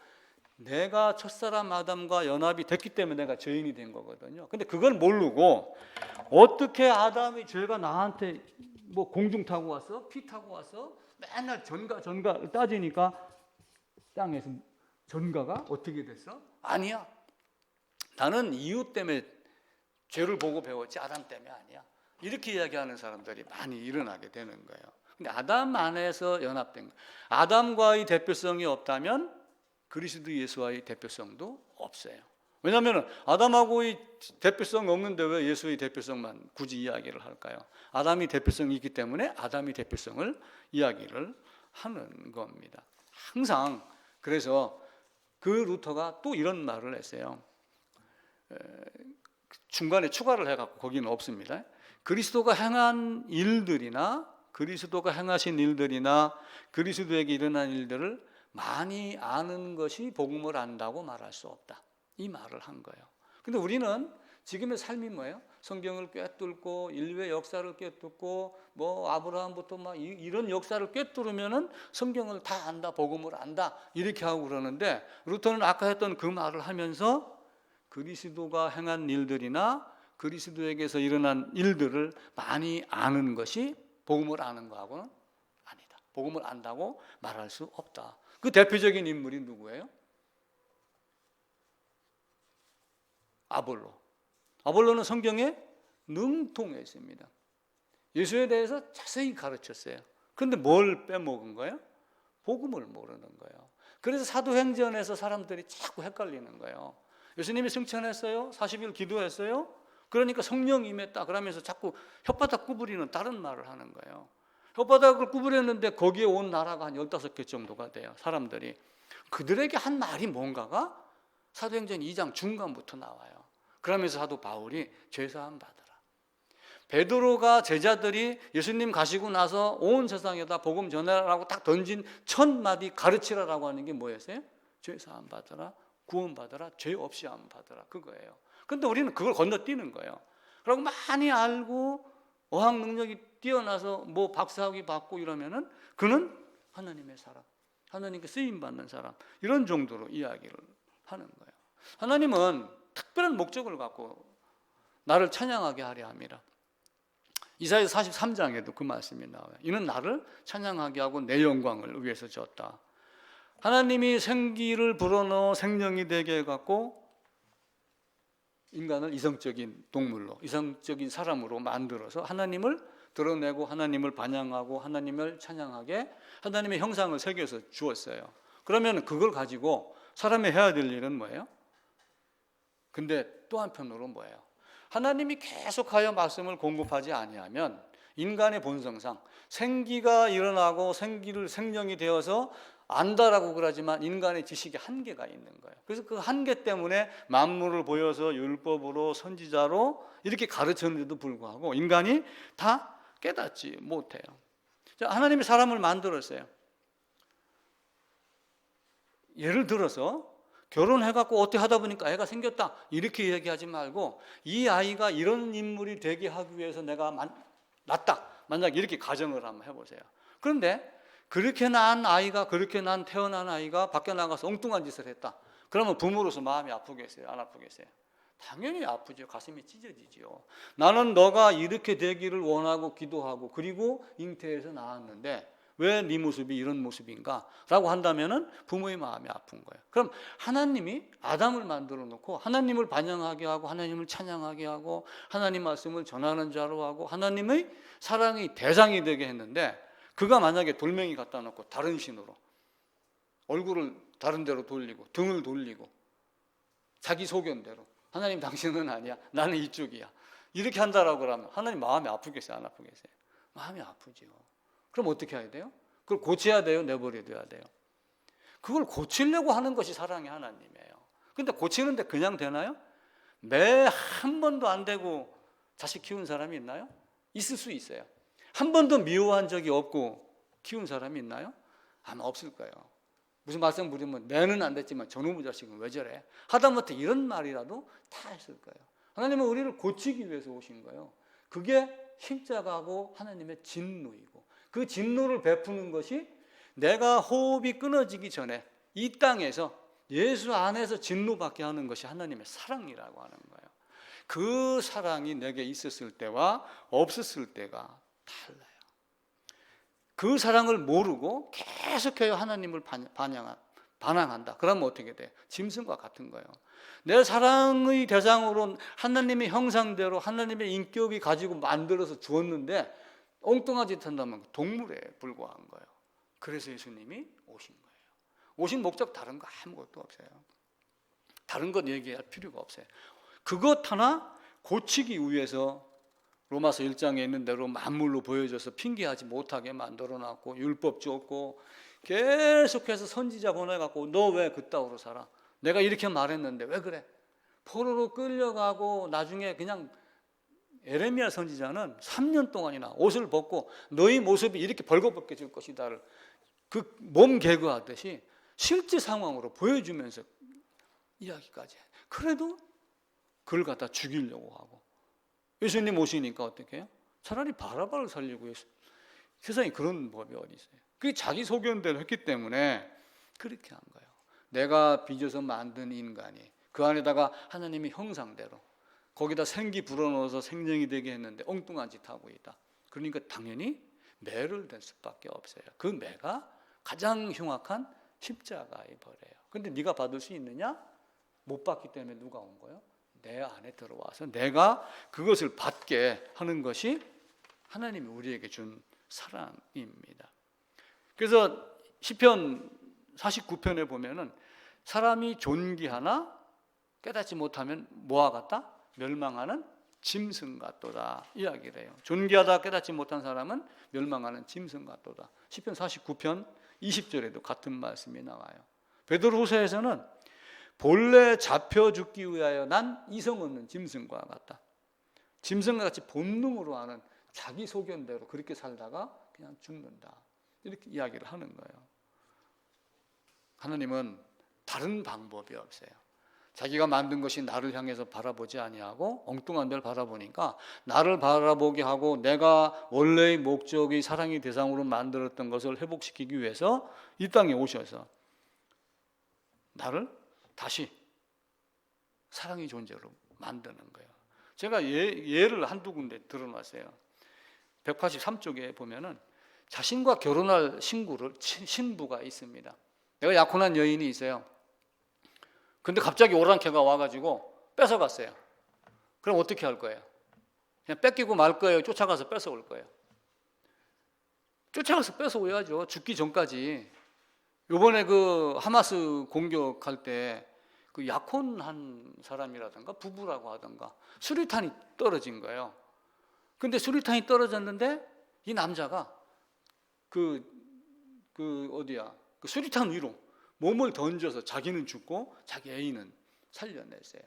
내가 첫사람 아담과 연합이 됐기 때문에 내가 죄인이 된 거거든요. 근데 그걸 모르고 어떻게 아담의 죄가 나한테 뭐 공중 타고 왔어? 피 타고 왔어? 맨날 전가 따지니까 땅에서 전가가 어떻게 됐어? 아니야. 나는 이유 때문에 죄를 보고 배웠지 아담 때문에 아니야. 이렇게 이야기하는 사람들이 많이 일어나게 되는 거예요. 근데 아담 안에서 연합된 거예요. 아담과의 대표성이 없다면 그리스도 예수와의 대표성도 없어요. 왜냐하면 아담하고의 대표성 없는데 왜 예수의 대표성만 굳이 이야기를 할까요? 아담이 대표성이 있기 때문에 아담의 대표성을 이야기를 하는 겁니다. 항상 그래서 그 루터가 또 이런 말을 했어요. 중간에 추가를 해갖고 거기는 없습니다. 그리스도가 행한 일들이나 그리스도가 행하신 일들이나 그리스도에게 일어난 일들을 많이 아는 것이 복음을 안다고 말할 수 없다. 이 말을 한 거예요. 근데 우리는 지금의 삶이 뭐예요? 성경을 꿰뚫고 인류의 역사를 꿰뚫고 뭐 아브라함부터 막 이런 역사를 꿰뚫으면은 성경을 다 안다, 복음을 안다 이렇게 하고 그러는데 루터는 아까 했던 그 말을 하면서 그리스도가 행한 일들이나 그리스도에게서 일어난 일들을 많이 아는 것이 복음을 아는 거하고는 아니다. 복음을 안다고 말할 수 없다. 그 대표적인 인물이 누구예요? 아볼로. 아볼로는 성경에 능통했습니다. 예수에 대해서 자세히 가르쳤어요. 그런데 뭘 빼먹은 거예요? 복음을 모르는 거예요. 그래서 사도행전에서 사람들이 자꾸 헷갈리는 거예요. 예수님이 승천했어요? 40일 기도했어요? 그러니까 성령 임했다 그러면서 자꾸 혓바닥 구부리는 다른 말을 하는 거예요. 혓바닥을 구부렸는데 거기에 온 나라가 한 15개 정도가 돼요. 사람들이. 그들에게 한 말이 뭔가가 사도행전 2장 중간부터 나와요. 그러면서 사도 바울이 죄사함 받으라. 베드로가 제자들이 예수님 가시고 나서 온 세상에다 복음 전하라고 딱 던진 첫 마디 가르치라라고 하는 게 뭐였어요? 죄사함 받으라, 구원 받으라, 죄 없이 함 받으라 그거예요. 근데 우리는 그걸 건너뛰는 거예요. 그리고 많이 알고 어학 능력이 뛰어나서 뭐 박사학위 받고 이러면은 그는 하나님의 사람, 하나님께 쓰임 받는 사람 이런 정도로 이야기를 하는 거예요. 하나님은 특별한 목적을 갖고 나를 찬양하게 하려 합니다. 이사야서 43장에도 그 말씀이 나와요. 이는 나를 찬양하게 하고 내 영광을 위해서 졌다. 하나님이 생기를 불어넣어 생명이 되게 해갖고 인간을 이성적인 동물로, 이성적인 사람으로 만들어서 하나님을 드러내고 하나님을 반영하고 하나님을 찬양하게 하나님의 형상을 새겨서 주었어요. 그러면 그걸 가지고 사람이 해야 될 일은 뭐예요? 근데 또 한편으로 뭐예요? 하나님이 계속하여 말씀을 공급하지 아니하면 인간의 본성상 생기가 일어나고 생명이 되어서 안다라고 그러지만 인간의 지식에 한계가 있는 거예요. 그래서 그 한계 때문에 만물을 보여서 율법으로 선지자로 이렇게 가르쳤는데도 불구하고 인간이 다 깨닫지 못해요. 하나님이 사람을 만들었어요. 예를 들어서 결혼해갖고 어떻게 하다 보니까 애가 생겼다 이렇게 얘기하지 말고 이 아이가 이런 인물이 되게 하기 위해서 내가 낳았다 만약 이렇게 가정을 한번 해보세요. 그런데 그렇게 낳은 아이가 태어난 아이가 밖에 나가서 엉뚱한 짓을 했다. 그러면 부모로서 마음이 아프겠어요? 안 아프겠어요? 당연히 아프죠. 가슴이 찢어지죠. 나는 너가 이렇게 되기를 원하고 기도하고 그리고 잉태해서 낳았는데 왜 네 모습이 이런 모습인가? 라고 한다면은 부모의 마음이 아픈 거예요. 그럼 하나님이 아담을 만들어 놓고 하나님을 반영하게 하고 하나님을 찬양하게 하고 하나님 말씀을 전하는 자로 하고 하나님의 사랑의 대상이 되게 했는데 그가 만약에 돌멩이 갖다 놓고 다른 신으로 얼굴을 다른 데로 돌리고 등을 돌리고 자기 소견대로 하나님 당신은 아니야 나는 이쪽이야 이렇게 한다라고 하면 하나님 마음이 아프겠어요? 안 아프겠어요? 마음이 아프죠. 그럼 어떻게 해야 돼요? 그걸 고쳐야 돼요? 내버려둬야 돼요? 그걸 고치려고 하는 것이 사랑의 하나님이에요. 근데 고치는데 그냥 되나요? 매 한 번도 안 되고 자식 키운 사람이 있나요? 있을 수 있어요. 한 번도 미워한 적이 없고 키운 사람이 있나요? 아마 없을 거예요. 무슨 말씀 부리면 내는 안 됐지만 저놈의 자식은 왜 저래? 하다못해 이런 말이라도 다 했을 거예요. 하나님은 우리를 고치기 위해서 오신 거예요. 그게 십자가고 하나님의 진노이고, 그 진노를 베푸는 것이 내가 호흡이 끊어지기 전에 이 땅에서 예수 안에서 진노받게 하는 것이 하나님의 사랑이라고 하는 거예요. 그 사랑이 내게 있었을 때와 없었을 때가 달라요. 그 사랑을 모르고 계속해서 하나님을 반항한다. 그러면 어떻게 돼? 짐승과 같은 거예요. 내 사랑의 대상으로 하나님의 형상대로 하나님의 인격이 가지고 만들어서 주었는데 엉뚱한 짓 한다면 동물에 불과한 거예요. 그래서 예수님이 오신 거예요. 오신 목적 다른 거 아무것도 없어요. 다른 것 얘기할 필요가 없어요. 그것 하나 고치기 위해서 로마서 1장에 있는 대로 만물로 보여져서 핑계하지 못하게 만들어놨고 율법 줬고 계속해서 선지자 보내갖고 너 왜 그따위로 살아? 내가 이렇게 말했는데 왜 그래? 포로로 끌려가고 나중에 그냥 에레미야 선지자는 3년 동안이나 옷을 벗고 너희 모습이 이렇게 벌거벗겨질 것이다를 그 몸 개그하듯이 실제 상황으로 보여주면서 이야기까지 해요. 그래도 그를 갖다 죽이려고 하고 예수님 오시니까 어떻게 해요? 차라리 바라바를 살리고 있어요. 세상에 그런 법이 어디 있어요? 그게 자기 소견대로 했기 때문에 그렇게 한 거예요. 내가 빚어서 만든 인간이 그 안에다가 하나님의 형상대로 거기다 생기 불어넣어서 생명이 되게 했는데 엉뚱한 짓 하고 있다. 그러니까 당연히 매를 댈 수밖에 없어요. 그 매가 가장 흉악한 십자가의 벌이에요. 근데 네가 받을 수 있느냐? 못 받기 때문에 누가 온 거예요? 내 안에 들어와서 내가 그것을 받게 하는 것이 하나님이 우리에게 준 사랑입니다. 그래서 시편 49편에 보면은 사람이 존귀하나 깨닫지 못하면 뭐와 같다? 멸망하는 짐승 같도다 이야기를 해요. 존귀하다 깨닫지 못한 사람은 멸망하는 짐승 같도다. 시편 49편 20절에도 같은 말씀이 나와요. 베드로후서에서는 본래 잡혀 죽기 위하여 난 이성 없는 짐승과 같다. 짐승과 같이 본능으로 하는 자기 소견대로 그렇게 살다가 그냥 죽는다. 이렇게 이야기를 하는 거예요. 하나님은 다른 방법이 없어요. 자기가 만든 것이 나를 향해서 바라보지 아니하고 엉뚱한 데를 바라보니까 나를 바라보게 하고 내가 원래의 목적의 사랑의 대상으로 만들었던 것을 회복시키기 위해서 이 땅에 오셔서 나를 다시 사랑의 존재로 만드는 거예요. 제가 예를 한두 군데 들어놨어요. 183쪽에 보면은 자신과 결혼할 신부가 있습니다. 내가 약혼한 여인이 있어요. 근데 갑자기 오랑캐가 와가지고 뺏어갔어요. 그럼 어떻게 할 거예요? 그냥 뺏기고 말 거예요? 쫓아가서 뺏어올 거예요? 쫓아가서 뺏어오야죠. 죽기 전까지. 요번에 그 하마스 공격할 때 그 약혼한 사람이라든가 부부라고 하든가 수류탄이 떨어진 거예요. 근데 수류탄이 떨어졌는데 이 남자가 그 수류탄 위로 몸을 던져서 자기는 죽고 자기 애인은 살려냈어요.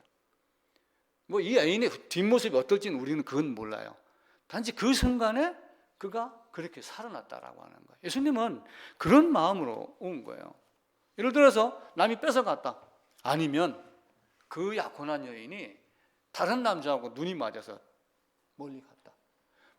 뭐 이 애인의 뒷모습이 어떨지는 우리는 그건 몰라요. 단지 그 순간에 그가 그렇게 살아났다라고 하는 거예요. 예수님은 그런 마음으로 온 거예요. 예를 들어서 남이 뺏어갔다. 아니면 그 약혼한 여인이 다른 남자하고 눈이 맞아서 멀리 갔다.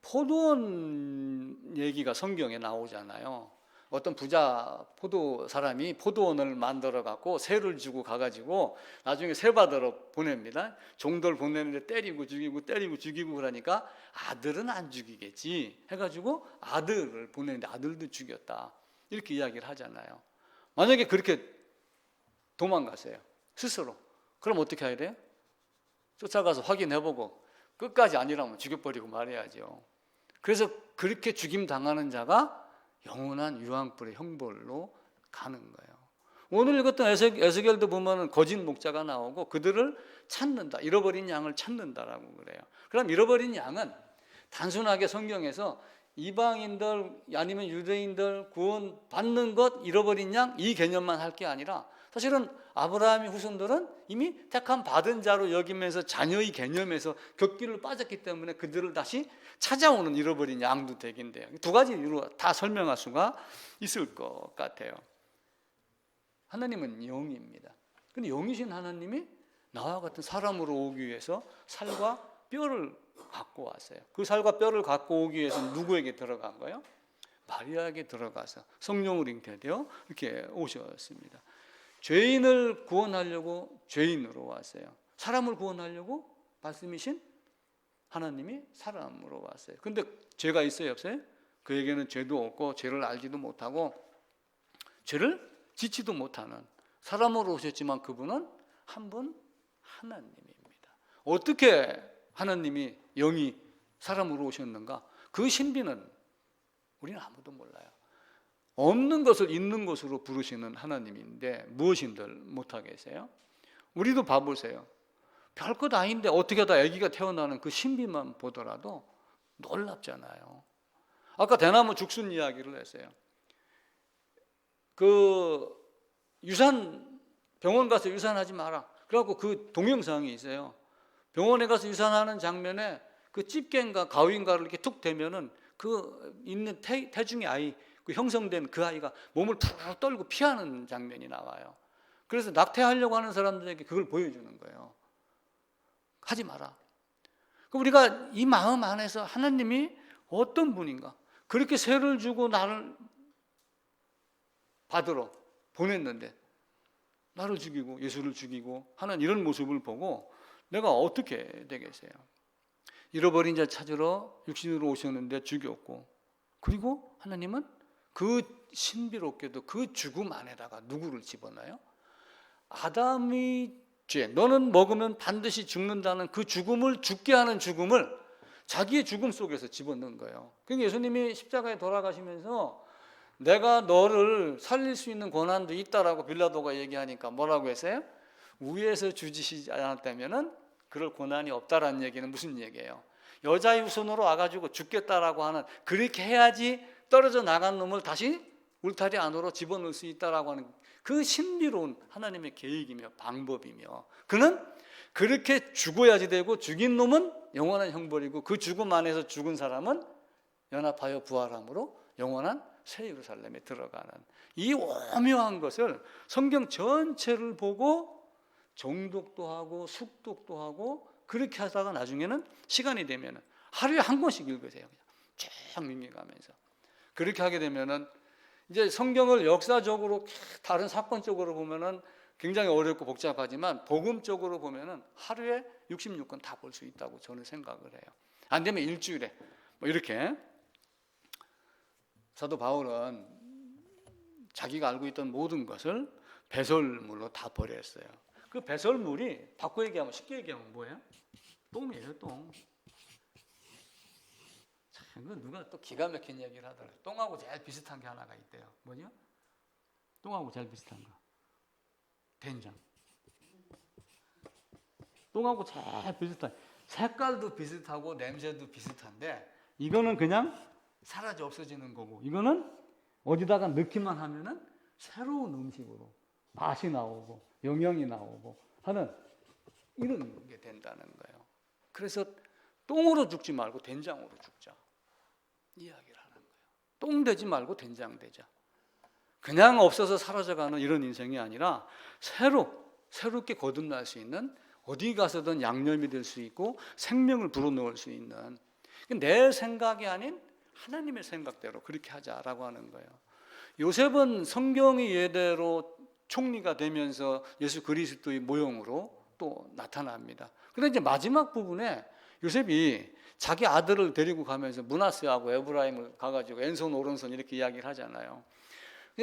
포도원 얘기가 성경에 나오잖아요. 어떤 부자 포도 사람이 포도원을 만들어 갖고 새를 주고 가가지고 나중에 새 받으러 보냅니다. 종들 보내는데 때리고 죽이고 그러니까 아들은 안 죽이겠지 해가지고 아들을 보내는데 아들도 죽였다. 이렇게 이야기를 하잖아요. 만약에 그렇게 도망갔어요. 스스로. 그럼 어떻게 해야 돼요? 쫓아가서 확인해보고 끝까지 아니라면 죽여버리고 말해야죠. 그래서 그렇게 죽임 당하는 자가 영원한 유황불의 형벌로 가는 거예요. 오늘 읽었던 에스겔도 보면 거짓 목자가 나오고 그들을 찾는다. 잃어버린 양을 찾는다라고 그래요. 그럼 잃어버린 양은 단순하게 성경에서 이방인들 아니면 유대인들 구원 받는 것 잃어버린 양 이 개념만 할 게 아니라 사실은 아브라함의 후손들은 이미 택함 받은 자로 여기면서 자녀의 개념에서 격기를 빠졌기 때문에 그들을 다시 찾아오는 잃어버린 양도 되긴데요. 두 가지 이유로 다 설명할 수가 있을 것 같아요. 하나님은 영입니다. 근데 영이신 하나님이 나와 같은 사람으로 오기 위해서 살과 뼈를 갖고 왔어요. 그 살과 뼈를 갖고 오기 위해서 누구에게 들어간 거예요? 마리아에게 들어가서 성령을 잉태되어 이렇게 오셨습니다. 죄인을 구원하려고 죄인으로 왔어요. 사람을 구원하려고 말씀이신 하나님이 사람으로 왔어요. 근데 죄가 있어요, 없어요? 그에게는 죄도 없고 죄를 알지도 못하고 죄를 짓지도 못하는 사람으로 오셨지만 그분은 한 분 하나님입니다. 어떻게 하나님이 영이 사람으로 오셨는가? 그 신비는 우리는 아무도 몰라요. 없는 것을 있는 것으로 부르시는 하나님인데 무엇인들 못하겠어요? 우리도 봐보세요. 별것 아닌데 어떻게 다 아기가 태어나는 그 신비만 보더라도 놀랍잖아요. 아까 대나무 죽순 이야기를 했어요. 그 유산 병원 가서 유산하지 마라. 그래갖고 그 동영상이 있어요. 병원에 가서 유산하는 장면에 그 집게인가 가위인가를 이렇게 툭 대면은 그 있는 태중의 아이, 그 형성된 그 아이가 몸을 푹 떨고 피하는 장면이 나와요. 그래서 낙태하려고 하는 사람들에게 그걸 보여주는 거예요. 하지 마라. 우리가 이 마음 안에서 하나님이 어떤 분인가? 그렇게 세를 주고 나를 받으러 보냈는데 나를 죽이고 예수를 죽이고 하는 이런 모습을 보고 내가 어떻게 되겠어요? 잃어버린 자 찾으러 육신으로 오셨는데 죽였고, 그리고 하나님은 그 신비롭게도 그 죽음 안에다가 누구를 집어넣어요? 아담의 죄, 너는 먹으면 반드시 죽는다는 그 죽음을 죽게 하는 죽음을 자기의 죽음 속에서 집어넣은 거예요. 그러니까 예수님이 십자가에 돌아가시면서 내가 너를 살릴 수 있는 권한도 있다라고 빌라도가 얘기하니까 뭐라고 했어요? 위에서 주지시지 않았다면은 그럴 권한이 없다라는 얘기는 무슨 얘기예요? 여자의 후손으로 와가지고 죽겠다라고 하는, 그렇게 해야지 떨어져 나간 놈을 다시 울타리 안으로 집어넣을 수 있다라고 하는 그 신비로운 하나님의 계획이며 방법이며, 그는 그렇게 죽어야지 되고 죽인 놈은 영원한 형벌이고 그 죽음 안에서 죽은 사람은 연합하여 부활함으로 영원한 새 예루살렘에 들어가는 이 오묘한 것을 성경 전체를 보고 정독도 하고 숙독도 하고 그렇게 하다가 나중에는 시간이 되면 하루에 한 권씩 읽으세요. 쭉 읽어가면서 그렇게 하게 되면은 이제 성경을 역사적으로 다른 사건적으로 보면은 굉장히 어렵고 복잡하지만 복음적으로 보면은 하루에 66권 다 볼 수 있다고 저는 생각을 해요. 안 되면 일주일에 뭐 이렇게. 사도 바울은 자기가 알고 있던 모든 것을 배설물로 다 버렸어요. 그 배설물이 바꿔 얘기하면, 쉽게 얘기하면 뭐예요? 똥이에요, 똥. 참, 누가 또 기가 막힌 얘기를 하더라고요. 똥하고 제일 비슷한 게 하나가 있대요. 뭐죠? 똥하고 제일 비슷한 거. 된장. 똥하고 제일 비슷한, 색깔도 비슷하고 냄새도 비슷한데 이거는 그냥 사라져 없어지는 거고, 이거는 어디다가 넣기만 하면은 새로운 음식으로 맛이 나오고 영양이 나오고 하는 이런 게 된다는 거예요. 그래서 똥으로 죽지 말고 된장으로 죽자, 이야기를 하는 거예요. 똥 되지 말고 된장 되자. 그냥 없어서 사라져가는 이런 인생이 아니라 새롭게 거듭날 수 있는, 어디 가서든 양념이 될 수 있고 생명을 불어넣을 수 있는, 내 생각이 아닌 하나님의 생각대로 그렇게 하자라고 하는 거예요. 요셉은 성경의 예대로 총리가 되면서 예수 그리스도의 모형으로 또 나타납니다. 그런데 이제 마지막 부분에 요셉이 자기 아들을 데리고 가면서 므낫세하고 에브라임을 가가지고 왼손 오른손 이렇게 이야기를 하잖아요.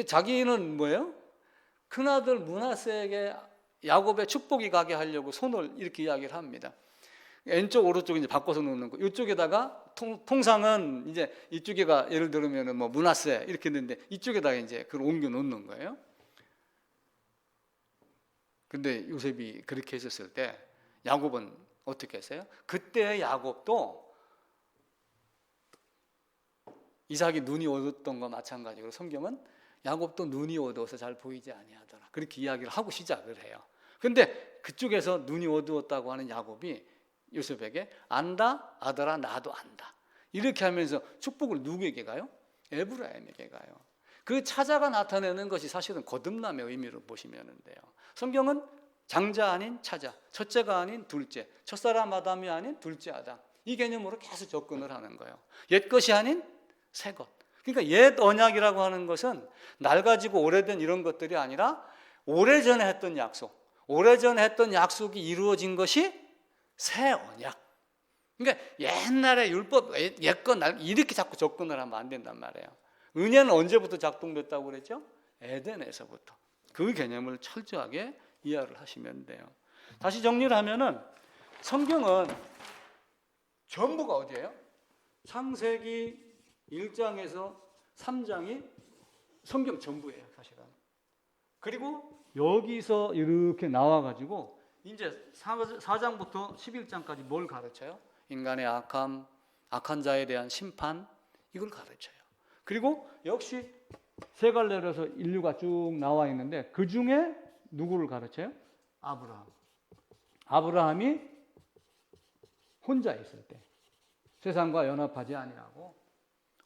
자기는 뭐예요? 큰아들 므낫세에게 야곱의 축복이 가게 하려고 손을 이렇게 이야기를 합니다. 왼쪽 오른쪽 이제 바꿔서 놓는 거. 이쪽에다가 통상은 이제 이쪽에가 예를 들면은 뭐 므낫세 이렇게 했는데 이쪽에다가 이제 그걸 옮겨 놓는 거예요. 근데 요셉이 그렇게 했었을 때 야곱은 어떻게 했어요? 그때 야곱도 이삭이 눈이 어두웠던 거 마찬가지로 성경은 야곱도 눈이 어두워서 잘 보이지 아니하더라, 그렇게 이야기를 하고 시작을 해요. 근데 그쪽에서 눈이 어두웠다고 하는 야곱이 요셉에게 안다 아들아 나도 안다 이렇게 하면서 축복을 누구에게 가요? 에브라임에게 가요. 그 차자가 나타내는 것이 사실은 거듭남의 의미로 보시면 돼요. 성경은 장자 아닌 차자, 첫째가 아닌 둘째, 첫사람 아담이 아닌 둘째 아담, 이 개념으로 계속 접근을 하는 거예요. 옛 것이 아닌 새 것. 그러니까 옛 언약이라고 하는 것은 낡아지고 오래된 이런 것들이 아니라 오래전에 했던 약속, 오래전에 했던 약속이 이루어진 것이 새 언약. 그러니까 옛날에 율법, 옛것 이렇게 자꾸 접근을 하면 안 된단 말이에요. 은혜는 언제부터 작동됐다고 그랬죠? 에덴에서부터. 그 개념을 철저하게 이해를 하시면 돼요. 다시 정리를 하면은 성경은 전부가 어디예요? 창세기 1장에서 3장이 성경 전부예요, 사실은. 그리고 여기서 이렇게 나와가지고 이제 4장부터 11장까지 뭘 가르쳐요? 인간의 악함, 악한 자에 대한 심판, 이걸 가르쳐요. 그리고 역시 세 갈래로서 인류가 쭉 나와 있는데 그 중에 누구를 가르쳐요? 아브라함. 아브라함이 혼자 있을 때 세상과 연합하지 아니하고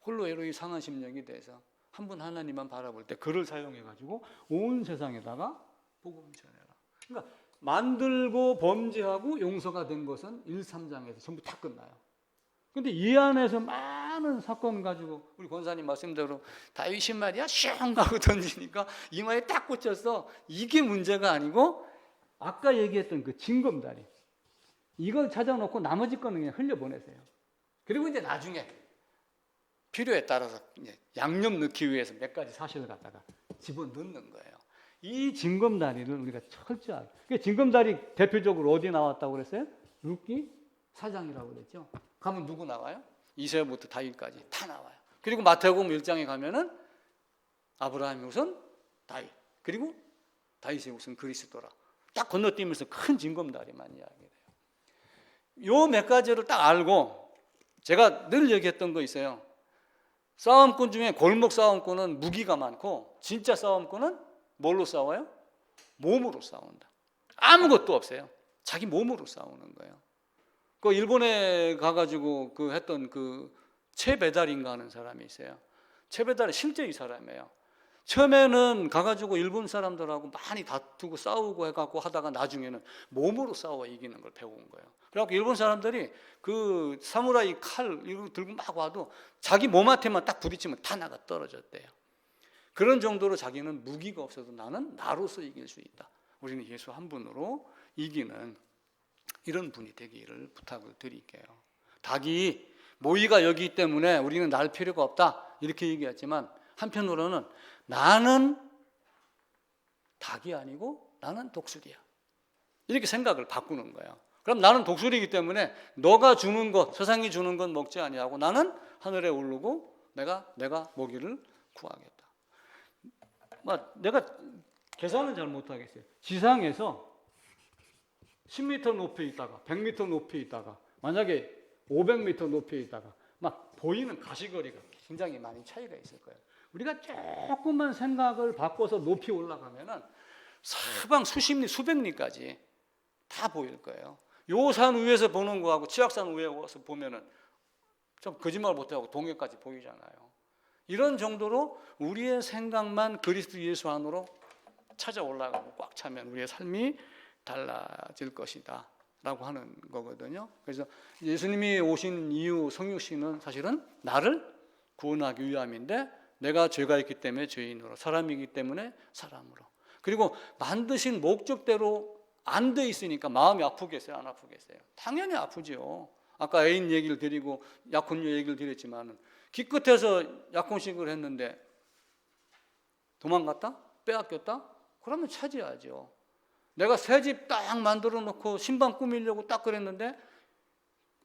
홀로 에로이 상한 심령이 돼서 한 분 하나님만 바라볼 때 그를 사용해 가지고 온 세상에다가 복음을 전해라. 그러니까 만들고 범죄하고 용서가 된 것은 1, 3장에서 전부 다 끝나요. 근데 이 안에서 많은 사건 가지고 우리 권사님 말씀대로 다윗이 말이야 슝 하고 던지니까 이마에 딱 꽂혔어. 이게 문제가 아니고 아까 얘기했던 그 징검다리, 이걸 찾아놓고 나머지 거는 그냥 흘려보내세요. 그리고 이제 나중에 필요에 따라서 이제 양념 넣기 위해서 몇 가지 사실을 갖다가 집어넣는 거예요. 이 징검다리를 우리가 철저하게, 그러니까 징검다리 대표적으로 어디 나왔다고 그랬어요? 룻기 4장이라고 그랬죠. 가면 누구 나와요? 이세부터 다윗까지 다 나와요. 그리고 마태복음 1장에 가면은 아브라함의 우선 다윗, 그리고 다윗의 우선 그리스도라 딱 건너뛰면서 큰 징검다리만 이야기해요. 요 몇 가지를 딱 알고, 제가 늘 얘기했던 거 있어요. 싸움꾼 중에 골목 싸움꾼은 무기가 많고 진짜 싸움꾼은 뭘로 싸워요? 몸으로 싸운다. 아무것도 없어요. 자기 몸으로 싸우는 거예요. 그 일본에 가가지고 그 했던 그 최배달인가 하는 사람이 있어요. 최배달이 실제 이 사람이에요. 처음에는 가가지고 일본 사람들하고 많이 다투고 싸우고 해갖고 하다가 나중에는 몸으로 싸워 이기는 걸 배운 거예요. 그래갖고 일본 사람들이 그 사무라이 칼 이거 들고 막 와도 자기 몸한테만 딱 부딪히면 다 나가 떨어졌대요. 그런 정도로 자기는 무기가 없어도 나는 나로서 이길 수 있다. 우리는 예수 한 분으로 이기는 이런 분이 되기를 부탁을 드릴게요. 닭이 모이가 여기 있기 때문에 우리는 날 필요가 없다 이렇게 얘기했지만 한편으로는 나는 닭이 아니고 나는 독수리야 이렇게 생각을 바꾸는 거예요. 그럼 나는 독수리이기 때문에 너가 주는 것, 세상이 주는 건 먹지 아니하고 나는 하늘에 오르고 내가 먹이를 구하겠다. 내가 계산은 잘 못하겠어요. 지상에서 10m 높이에 있다가 100m 높이에 있다가 만약에 500m 높이에 있다가 막 보이는 가시거리가 굉장히 많이 차이가 있을 거예요. 우리가 조금만 생각을 바꿔서 높이 올라가면은 사방 수십 리, 수백 리까지 다 보일 거예요. 요 산 위에서 보는 거하고 치악산 위에 와서 보면은 좀 거짓말 못하고 동해까지 보이잖아요. 이런 정도로 우리의 생각만 그리스도 예수 안으로 찾아 올라가고 꽉 차면 우리의 삶이 달라질 것이다 라고 하는 거거든요. 그래서 예수님이 오신 이유 성육신은 사실은 나를 구원하기 위함인데 내가 죄가 있기 때문에 죄인으로, 사람이기 때문에 사람으로, 그리고 만드신 목적대로 안 돼 있으니까 마음이 아프겠어요? 안 아프겠어요? 당연히 아프죠. 아까 애인 얘기를 드리고 약혼녀 얘기를 드렸지만 기껏해서 약혼식을 했는데 도망갔다? 빼앗겼다? 그러면 차지하죠. 내가 새 집 딱 만들어 놓고 신방 꾸미려고 딱 그랬는데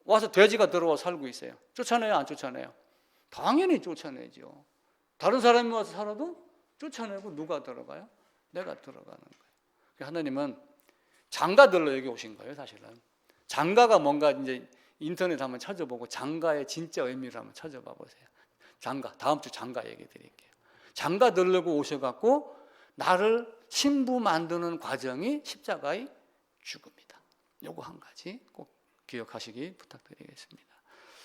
와서 돼지가 들어와 살고 있어요. 쫓아내요? 안 쫓아내요? 당연히 쫓아내죠. 다른 사람이 와서 살아도 쫓아내고 누가 들어가요? 내가 들어가는 거예요. 하나님은 장가들로 여기 오신 거예요, 사실은. 장가가 뭔가 이제 인터넷 한번 찾아보고 장가의 진짜 의미를 한번 찾아봐 보세요. 장가, 다음 주 장가 얘기 드릴게요. 장가 들르고 오셔갖고 나를 신부 만드는 과정이 십자가의 죽음이다. 요거 한 가지 꼭 기억하시기 부탁드리겠습니다.